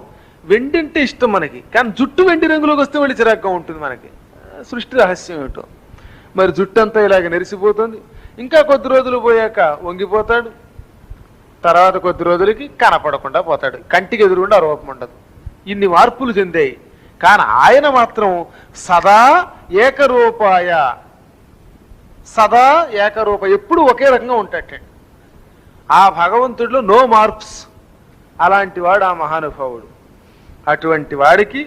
A: వెండి అంటే ఇష్టం మనకి, కానీ జుట్టు వెండి రంగులోకి వస్తే మళ్ళీ చిరాగ్గా ఉంటుంది మనకి. సృష్టి రహస్యం ఏమిటో. మరి జుట్టు అంతా ఇలాగ నెరిసిపోతుంది. ఇంకా కొద్ది రోజులు పోయాక వంగిపోతాడు, తర్వాత కొద్ది రోజులకి కనపడకుండా పోతాడు, కంటికి ఎదురుగుండా రూపం ఉండదు. ఇన్ని మార్పులు చెందాయి. కానీ ఆయన మాత్రం సదా ఏకరూపాయ, సదా ఏకరూప, ఎప్పుడు ఒకే రకంగా ఉంటాడు. ఆ భగవంతుడిలో నో మార్ప్స్. అలాంటి వాడు ఆ మహానుభావుడు. అటువంటి వాడికి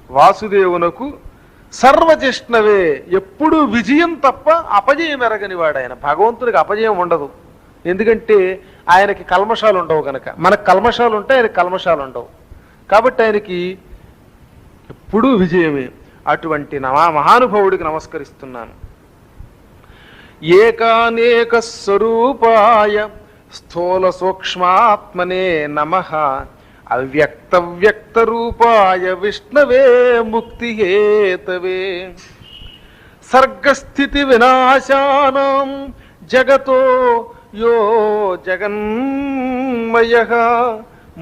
A: వాసుదేవునకు సర్వజిష్ణవే, ఎప్పుడు విజయం తప్ప అపజయం ఎరగని వాడు ఆయన. భగవంతుడికి అపజయం ఉండదు, ఎందుకంటే ఆయనకి కల్మషాలు ఉండవు కనుక. మనకు కల్మషాలు ఉంటాయి, ఆయనకి కల్మషాలు ఉండవు. కాబట్టి ఆయనకి ఎప్పుడూ విజయమే. అటువంటి మహానుభావుడికి నమస్కరిస్తున్నాను. ఏకానేక స్వరూపాయ స్థూల సూక్ష్మాత్మనే నమః అవ్యక్త వ్యక్త రూపాయ విష్ణవే ముక్తి హేతవే సర్గస్థితి వినాశానాం జగతో యో జగన్మయః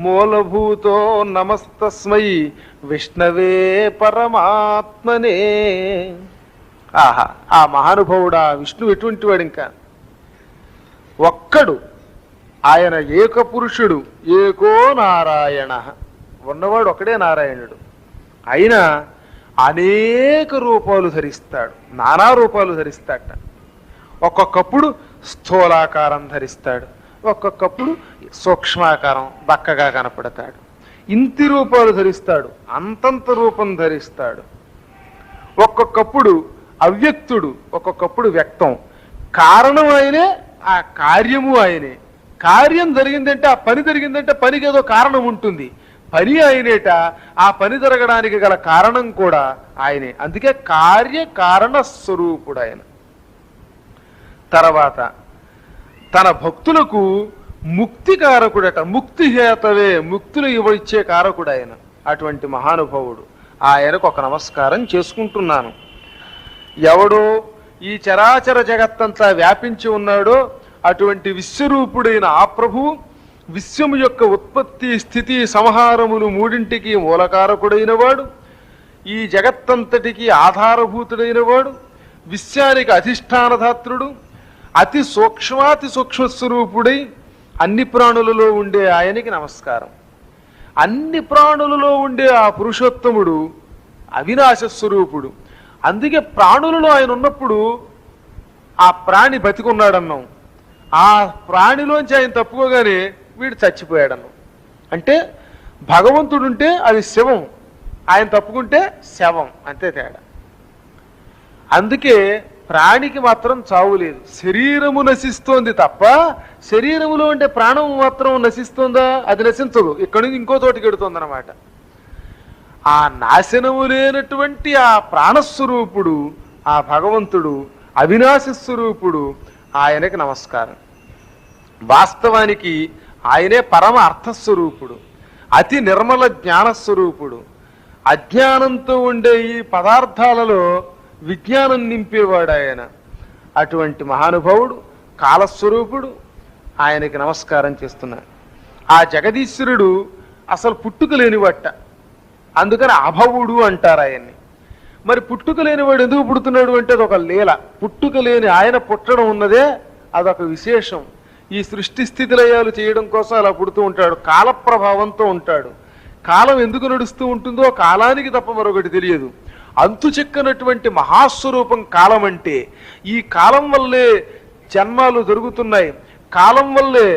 A: మూలభూతో నమస్తస్మై విష్ణవే పరమాత్మనే. ఆహా, ఆ మహానుభావుడు ఆ విష్ణువు ఎటువంటి వాడు? ఇంకా ఒక్కడు ఆయన, ఏకపురుషుడు, ఏకో నారాయణ, ఉన్నవాడు ఒకడే నారాయణుడు. అయినా అనేక రూపాలు ధరిస్తాడు, నానా రూపాలు ధరిస్తాడట. ఒక్కొక్కప్పుడు స్థూలాకారం ధరిస్తాడు, ఒక్కొక్కప్పుడు సూక్ష్మాకారం బక్కగా కనపడతాడు. ఇంతి రూపాలు ధరిస్తాడు, అంతంత రూపం ధరిస్తాడు. ఒక్కొక్కప్పుడు అవ్యక్తుడు, ఒక్కొక్కప్పుడు వ్యక్తం. కారణం ఆయనే, ఆ కార్యము ఆయనే. కార్యం జరిగిందంటే, ఆ పని జరిగిందంటే పనికి ఏదో కారణం ఉంటుంది. పని ఆయనేట, ఆ పని జరగడానికి గల కారణం కూడా ఆయనే. అందుకే కార్యకారణ స్వరూపుడు ఆయన. తర్వాత తన భక్తులకు ముక్తి కారకుడట, ముక్తి హేతవే, ముక్తులు ఇచ్చే కారకుడు ఆయన. అటువంటి మహానుభావుడు ఆయనకు ఒక నమస్కారం చేసుకుంటున్నాను. ఎవడో ఈ చరాచర జగత్తంతా వ్యాపించి ఉన్నాడో అటువంటి విశ్వరూపుడైన ఆ ప్రభువు విశ్వము యొక్క ఉత్పత్తి స్థితి సంహారములు మూడింటికి మూలకారకుడైన వాడు, ఈ జగత్తంతటికి ఆధారభూతుడైన వాడు, విశ్వానికి అధిష్టానధాత్రుడు, అతి సూక్ష్మాతి సూక్ష్మ స్వరూపుడై అన్ని ప్రాణులలో ఉండే ఆయనకి నమస్కారం. అన్ని ప్రాణులలో ఉండే ఆ పురుషోత్తముడు అవినాశ స్వరూపుడు. అందుకే ప్రాణులలో ఆయన ఉన్నప్పుడు ఆ ప్రాణి బతికున్నాడన్నాం, ఆ ప్రాణిలోంచి ఆయన తప్పుకోగానే వీడు చచ్చిపోయాడన్నాం. అంటే భగవంతుడుంటే అది శవం, ఆయన తప్పుకుంటే శవం, అంతే తేడా. అందుకే ప్రాణికి మాత్రం చావు లేదు, శరీరము నశిస్తోంది తప్ప శరీరములో ఉండే ప్రాణం మాత్రం నశిస్తోందా? అది నశించదు, ఇక్కడి నుంచి ఇంకో చోటికి ఎడుతుంది అన్నమాట. ఆ నాశనము లేనటువంటి ఆ ప్రాణస్వరూపుడు, ఆ భగవంతుడు అవినాశ స్వరూపుడు, ఆయనకి నమస్కారం. వాస్తవానికి ఆయనే పరమ అర్థస్వరూపుడు, అతి నిర్మల జ్ఞానస్వరూపుడు. అజ్ఞానంతో ఉండే ఈ పదార్థాలలో విజ్ఞానం నింపేవాడు ఆయన. అటువంటి మహానుభావుడు కాలస్వరూపుడు, ఆయనకి నమస్కారం చేస్తున్నాను. ఆ జగదీశ్వరుడు అసలు పుట్టుక లేనివట్ట, అందుకని అభవుడు అంటారు ఆయన్ని. మరి పుట్టుక లేనివాడు ఎందుకు పుడుతున్నాడు అంటే అదొక లీల. పుట్టుక లేని ఆయన పుట్టడం ఉన్నదే అదొక విశేషం. ఈ సృష్టి స్థితిలయాలు చేయడం కోసం అలా పుడుతూ ఉంటాడు, కాల ప్రభావంతో ఉంటాడు. కాలం ఎందుకు నడుస్తూ ఉంటుందో కాలానికి తప్ప మరొకటి తెలియదు. అంతు చెక్కనటువంటి మహాస్వరూపం కాలం అంటే. ఈ కాలం వల్లే జన్మాలు జరుగుతున్నాయి, కాలం వల్లే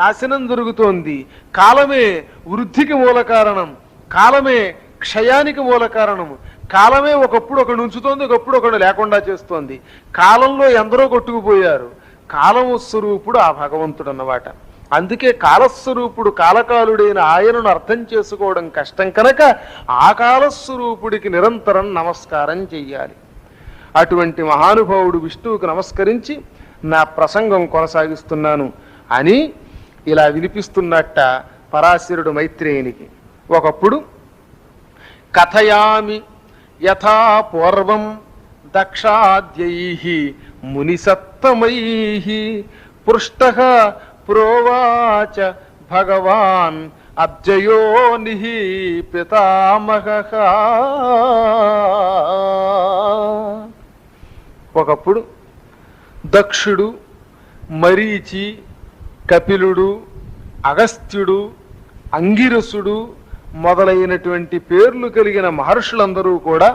A: నాశనం జరుగుతోంది, కాలమే వృద్ధికి మూల కారణం, కాలమే క్షయానికి మూల కారణం, కాలమే ఒకప్పుడు ఒకడు ఉంచుతోంది, ఒకప్పుడు ఒకడు లేకుండా చేస్తోంది. కాలంలో ఎందరో కొట్టుకుపోయారు. కాలము స్వరూపుడు ఆ భగవంతుడు అన్నమాట. అందుకే కాలస్వరూపుడు కాలకాలుడైన ఆయనను అర్థం చేసుకోవడం కష్టం కనుక ఆ కాలస్వరూపుడికి నిరంతరం నమస్కారం చెయ్యాలి. అటువంటి మహానుభావుడు విష్ణువుకు నమస్కరించి నా ప్రసంగం కొనసాగిస్తున్నాను అని ఇలా వినిపిస్తున్నట్ట పరాశరుడు మైత్రేయునికి. ఒకప్పుడు కథయామి యథా పూర్వం దక్షాద్యైః మునిసత్తమైః పృష్టః ప్రోవాచ భగవాన్ అబ్జయోనిః పితామహః. ఒకప్పుడు దక్షుడు, మరీచి, కపిలుడు, అగస్త్యుడు, అంగిరసుడు మొదలైనటువంటి పేర్లు కలిగిన మహర్షులందరూ కూడా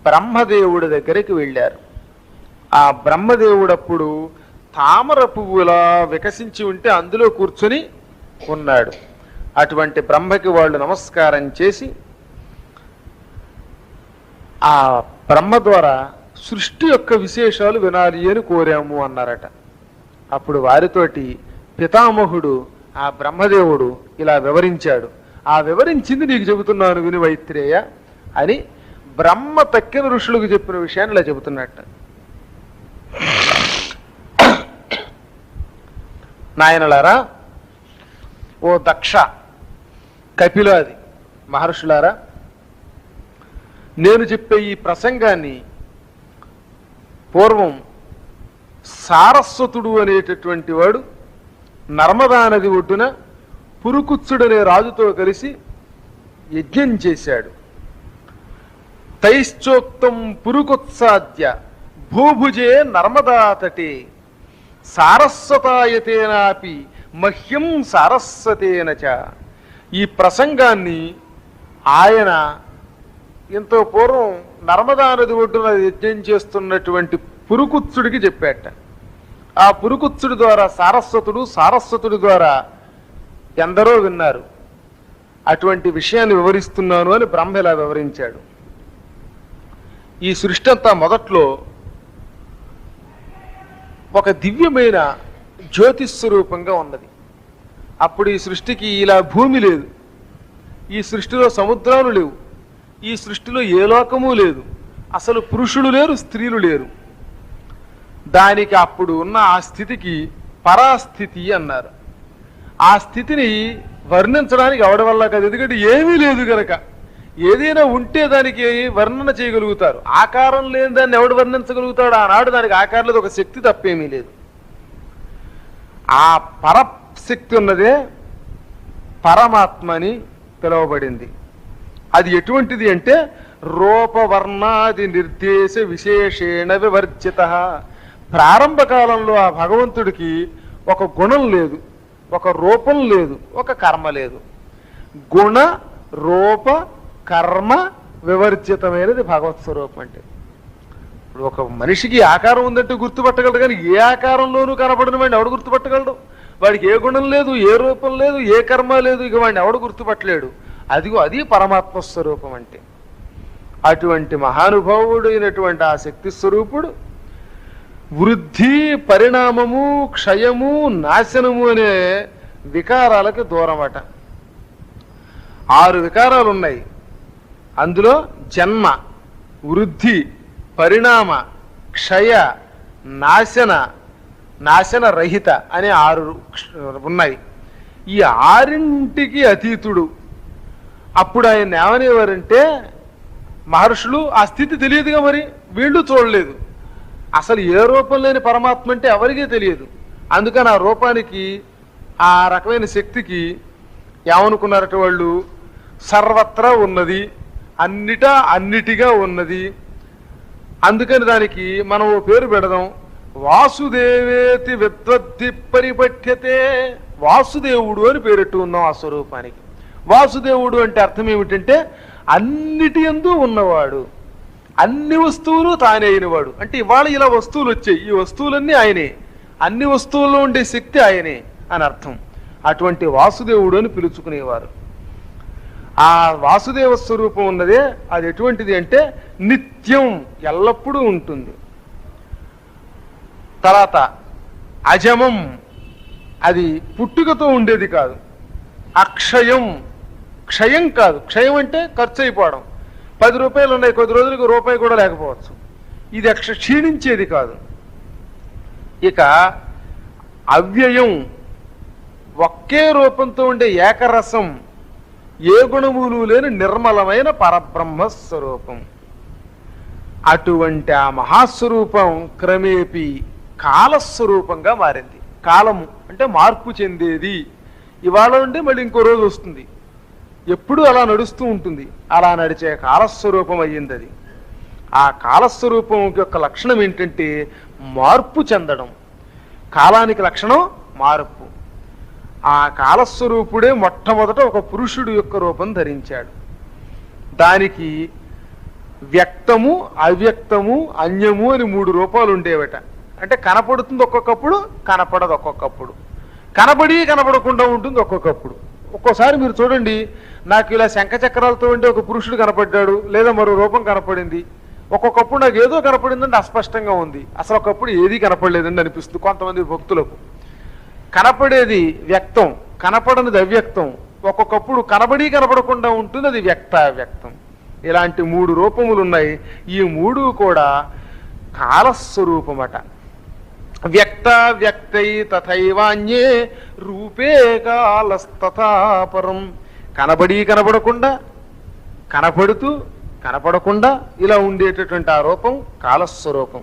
A: బ్రహ్మదేవుడి దగ్గరికి వెళ్ళారు. ఆ బ్రహ్మదేవుడప్పుడు తామర పువ్వులా వికసించి ఉంటే అందులో కూర్చొని ఉన్నాడు. అటువంటి బ్రహ్మకి వాళ్ళు నమస్కారం చేసి ఆ బ్రహ్మ ద్వారా సృష్టి యొక్క విశేషాలు వినాలి అని కోరాము అన్నారట. అప్పుడు వారితోటి పితామహుడు ఆ బ్రహ్మదేవుడు ఇలా వివరించాడు. ఆ వివరించింది నీకు చెబుతున్నాను విని వైత్రేయ అని బ్రహ్మ తక్కిన ఋషులకు చెప్పిన విషయాన్ని ఇలా చెబుతున్నట్ట. నాయనలారా, ఓ దక్ష, కపిలాది మహర్షులారా, నేను చెప్పే ఈ ప్రసంగాన్ని పూర్వం సారస్వతుడు అనేటటువంటి వాడు నర్మదా నది ఒడ్డున పురుకుత్సుడనే రాజుతో కలిసి యజ్ఞం చేశాడు. తైశ్చోక్తం పురుకుత్సాద్య భూభుజే నర్మదా తటే సారస్వతాయతేనాపి మహ్యం సారస్వతేనచ. ఈ ప్రసంగాన్ని ఆయన ఎంతో పూర్వం నర్మదా నది ఒడ్డున యజ్ఞం చేస్తున్నటువంటి పురుకుత్సుడికి చెప్పాట. ఆ పురుకుత్సుడి ద్వారా సారస్వతుడు, సారస్వతుడి ద్వారా ఎందరో విన్నారు. అటువంటి విషయాన్ని వివరిస్తున్నాను అని బ్రహ్మ ఇలా వివరించాడు. ఈ సృష్టి అంతా మొదట్లో ఒక దివ్యమైన జ్యోతిస్వరూపంగా ఉన్నది. అప్పుడు ఈ సృష్టికి ఇలా భూమి లేదు, ఈ సృష్టిలో సముద్రాలు లేవు, ఈ సృష్టిలో ఏ లోకము లేదు, అసలు పురుషులు లేరు, స్త్రీలు లేరు. దానికి అప్పుడు ఉన్న ఆ స్థితికి పరాస్థితి అన్నారు. ఆ స్థితిని వర్ణించడానికి ఎవడి వల్ల కాదు, ఎందుకంటే ఏమీ లేదు కనుక. ఏదైనా ఉంటే దానికి వర్ణన చేయగలుగుతారు, ఆకారం లేని దాన్ని ఎవడు వర్ణించగలుగుతాడు? ఆనాడు దానికి ఆకారం లేదు, ఒక శక్తి తప్పేమీ లేదు. ఆ పరశక్తి ఉన్నదే పరమాత్మని పిలువబడింది. అది ఎటువంటిది అంటే రూపవర్ణాది నిర్దేశ విశేషేణ వివర్జిత. ప్రారంభ కాలంలో ఆ భగవంతుడికి ఒక గుణం లేదు, ఒక రూపం లేదు, ఒక కర్మ లేదు. గుణ రూప కర్మ వివర్జితమైనది భగవత్ స్వరూపం అంటే. ఇప్పుడు ఒక మనిషికి ఆకారం ఉందంటే గుర్తుపట్టగలడు, కానీ ఏ ఆకారంలోనూ కనపడిన వాడిని ఎవడు గుర్తుపట్టగలడు? వాడికి ఏ గుణం లేదు, ఏ రూపం లేదు, ఏ కర్మ లేదు, ఇక వాడిని ఎవడు గుర్తుపట్టలేడు. అదిగో అది పరమాత్మ స్వరూపం అంటే. అటువంటి మహానుభావుడైనటువంటి ఆ శక్తి స్వరూపుడు వృద్ధి, పరిణామము, క్షయము, నాశనము అనే వికారాలకు దూరమట. 6 వికారాలు ఉన్నాయి. అందులో జన్మ, వృద్ధి, పరిణామ, క్షయ, నాశన రహిత అనే 6 ఉన్నాయి. ఈ 6ంటికి అతీతుడు. అప్పుడు ఆయన ఏమనేవారంటే మహర్షులు, ఆ స్థితి తెలియదుగా, మరి వీళ్ళు చూడలేదు. అసలు ఏ రూపం లేని పరమాత్మ అంటే ఎవరికీ తెలియదు. అందుకని ఆ రూపానికి, ఆ రకమైన శక్తికి ఏమనుకున్నారట వాళ్ళు? సర్వత్రా ఉన్నది, అన్నిటిగా ఉన్నది. అందుకని దానికి మనం ఓ పేరు పెడదాం, వాసుదేవేతి విద్వద్ది పరిపఠ్యతే. వాసుదేవుడు అని పేరెట్టు ఉన్నాం ఆ స్వరూపానికి. వాసుదేవుడు అంటే అర్థం ఏమిటంటే అన్నిటి యందు ఉన్నవాడు, అన్ని వస్తువులు తానే అయినవాడు. అంటే ఇవాళ ఇలా వస్తువులు వచ్చాయి, ఈ వస్తువులన్నీ ఆయనే, అన్ని వస్తువుల్లో ఉండే శక్తి ఆయనే అని అర్థం. అటువంటి వాసుదేవుడు అని పిలుచుకునేవారు. ఆ వాసుదేవ స్వరూపం ఉన్నదే అది ఎటువంటిది అంటే నిత్యం, ఎల్లప్పుడూ ఉంటుంది. తర్వాత అజమం, అది పుట్టుకతో ఉండేది కాదు. అక్షయం, క్షయం కాదు. క్షయం అంటే ఖర్చు అయిపోవడం. 10 రూపాయలు ఉన్నాయి, కొద్ది రోజులకు రూపాయి కూడా లేకపోవచ్చు. ఇది క్షీణించేది కాదు. ఇక అవ్యయం, ఒకే రూపంతో ఉండే ఏకరసం, ఏ గుణములు లేని నిర్మలమైన పరబ్రహ్మ స్వరూపం. అటువంటి ఆ మహాస్వరూపం క్రమేపీ కాలస్వరూపంగా మారింది. కాలము అంటే మార్పు చెందేది. ఇవాళ ఉంటే మళ్ళీ ఇంకో రోజు వస్తుంది, ఎప్పుడూ అలా నడుస్తూ ఉంటుంది. అలా నడిచే కాలస్వరూపం అయ్యింది అది. ఆ కాలస్వరూపం యొక్క లక్షణం ఏంటంటే మార్పు చెందడం. కాలానికి లక్షణం మార్పు. ఆ కాలస్వరూపుడే మొట్టమొదట ఒక పురుషుడు యొక్క రూపం ధరించాడు. దానికి వ్యక్తము, అవ్యక్తము, అన్యము అని 3 రూపాలు ఉండేవట. అంటే కనపడుతుంది ఒక్కొక్కప్పుడు, కనపడదు ఒక్కొక్కప్పుడు, కనబడి కనపడకుండా ఉంటుంది ఒక్కొక్కప్పుడు. ఒక్కోసారి మీరు చూడండి, నాకు ఇలా శంఖచక్రాలతో ఉండే ఒక పురుషుడు కనపడ్డాడు, లేదా మరో రూపం కనపడింది. ఒక్కొక్కప్పుడు నాకు ఏదో కనపడిందంటే అస్పష్టంగా ఉంది, అసలు ఒకప్పుడు ఏదీ కనపడలేదండి అనిపిస్తుంది కొంతమంది భక్తులకు. కనపడేది వ్యక్తం, కనపడనిది అవ్యక్తం. ఒక్కొక్కప్పుడు కనబడి కనపడకుండా ఉంటుంది, అది వ్యక్త అవ్యక్తం. ఇలాంటి 3 రూపములు ఉన్నాయి. ఈ 3 కూడా కాలస్వరూపమట. వ్యక్త వ్యక్తై తథైవాన్యే రూపే కాలస్తథాపరం. కనబడి కనపడకుండా, కనపడుతూ కనపడకుండా ఇలా ఉండేటటువంటి ఆ రూపం కాలస్వరూపం.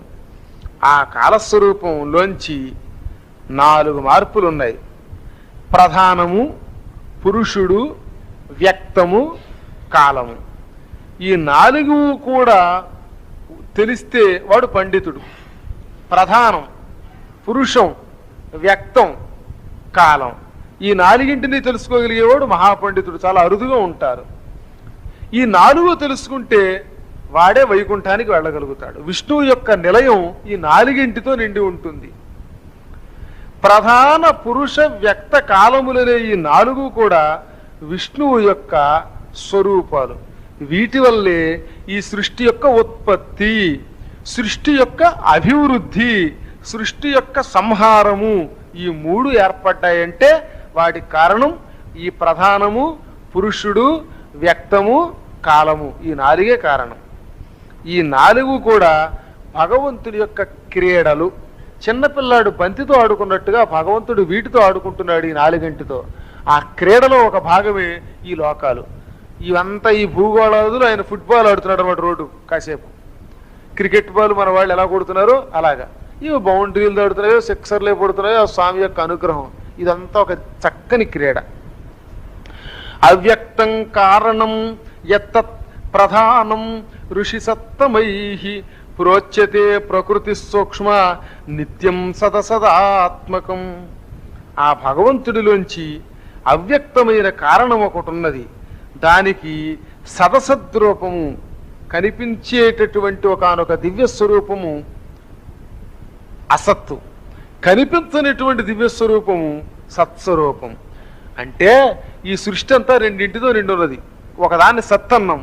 A: ఆ కాలస్వరూపంలోంచి 4 మార్పులు ఉన్నాయి. ప్రధానము, పురుషుడు, వ్యక్తము, కాలము. ఈ 4 కూడా తెలిస్తే వాడు పండితుడు. ప్రధానం, పురుషం, వ్యక్తం, కాలం, ఈ 4ంటిని తెలుసుకోగలిగేవాడు మహాపండితుడు. చాలా అరుదుగా ఉంటారు. ఈ 4 తెలుసుకుంటే వాడే వైకుంఠానికి వెళ్ళగలుగుతాడు. విష్ణువు యొక్క నిలయం ఈ 4ంటితో నిండి ఉంటుంది. ప్రధాన, పురుష, వ్యక్త, కాలములనే ఈ 4 కూడా విష్ణువు యొక్క స్వరూపాలు. వీటి వల్లే ఈ సృష్టి యొక్క ఉత్పత్తి, సృష్టి యొక్క అభివృద్ధి, సృష్టి యొక్క సంహారము, ఈ 3 ఏర్పడ్డాయంటే వాటి కారణం ఈ ప్రధానము, పురుషుడు, వ్యక్తము, కాలము. ఈ 4 కారణం. ఈ 4 కూడా భగవంతుడి యొక్క క్రీడలు. చిన్నపిల్లాడు బంతితో ఆడుకున్నట్టుగా భగవంతుడు వీటితో ఆడుకుంటున్నాడు, ఈ 4ంటితో. ఆ క్రీడలో ఒక భాగమే ఈ లోకాలు. ఇవంతా ఈ భూగోళాదులు ఆయన ఫుట్బాల్ ఆడుతున్నాడు అన్నమాట. రోడ్డు కాసేపు క్రికెట్ బాల్ మన వాళ్ళు ఎలా కొడుతున్నారో అలాగా ఇవి బౌండరీలు దాడుతున్నాయో, సిక్సర్లే పడుతున్నాయో, ఆ స్వామి యొక్క అనుగ్రహం. ఇదంతా ఒక చక్కని క్రీడ. అవ్యక్తం కారణం యత్తత్ ప్రధానం ఋషి సత్తమై ప్రోచ్యతే ప్రకృతి సూక్ష్మ నిత్యం సదసదాత్మకం. ఆ భగవంతుడిలోంచి అవ్యక్తమైన కారణం ఒకటి ఉన్నది. దానికి సదసద్రూపము, కనిపించేటటువంటి ఒకనొక దివ్య స్వరూపము అసత్తు, కనిపించనటువంటి దివ్యస్వరూపము సత్స్వరూపం. అంటే ఈ సృష్టి అంతా 2ంటితో నిండున్నది. ఒకదాన్ని సత్ అన్నాం,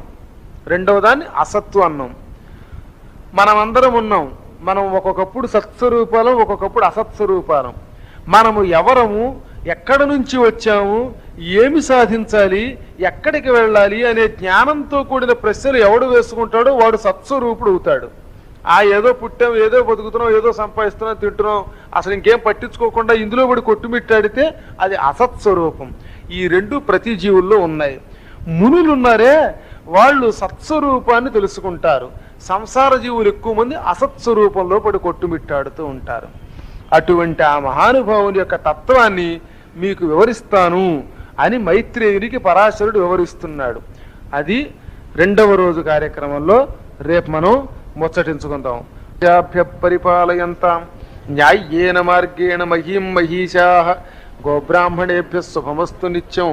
A: రెండవ దాన్ని అసత్తు అన్నాం. మనమందరం ఉన్నాం. మనం ఒక్కొక్కప్పుడు సత్స్వరూపాలం, ఒక్కొక్కప్పుడు అసత్స్వరూపాలం. మనము ఎవరము, ఎక్కడ నుంచి వచ్చాము, ఏమి సాధించాలి, ఎక్కడికి వెళ్ళాలి అనే జ్ఞానంతో కూడిన ప్రశ్నలు ఎవడు వేసుకుంటాడో వాడు సత్స్వరూపుడు అవుతాడు. ఏదో పుట్టాం, ఏదో బతుకుతున్నాం, ఏదో సంపాదిస్తున్నాం, తింటున్నాం, అసలు ఇంకేం పట్టించుకోకుండా ఇందులో పడి కొట్టుమిట్టాడితే అది అసత్స్వరూపం. ఈ 2 ప్రతి జీవుల్లో ఉన్నాయి. మునులు ఉన్నారే, వాళ్ళు సత్స్వరూపాన్ని తెలుసుకుంటారు. సంసార జీవులు ఎక్కువ మంది అసత్స్వరూపంలో పడి కొట్టుమిట్టాడుతూ ఉంటారు. అటువంటి ఆ మహానుభావుని యొక్క తత్వాన్ని మీకు వివరిస్తాను అని మైత్రేయునికి పరాశరుడు వివరిస్తున్నాడు. అది 2వ రోజు కార్యక్రమంలో రేపు మనం ముచ్చటించుకుందాం. పరిపాలయంతాం న్యాయ్యేన మార్గేణ మహీం మహీషాః గోబ్రాహ్మణేభ్యః శుభమస్తు నిత్యం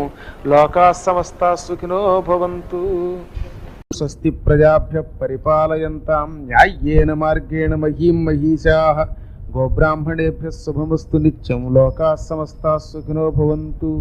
A: లోకాః సమస్తాః సుఖినో భవంతు. స్వస్తి ప్రజాభ్యః పరిపాలయంతాం న్యాయ్యేన మార్గేణ మహీం మహీషాః గోబ్రాహ్మణేభ్యః శుభమస్తు నిత్యం లోకాః సమస్తాః సుఖినో భవంతు.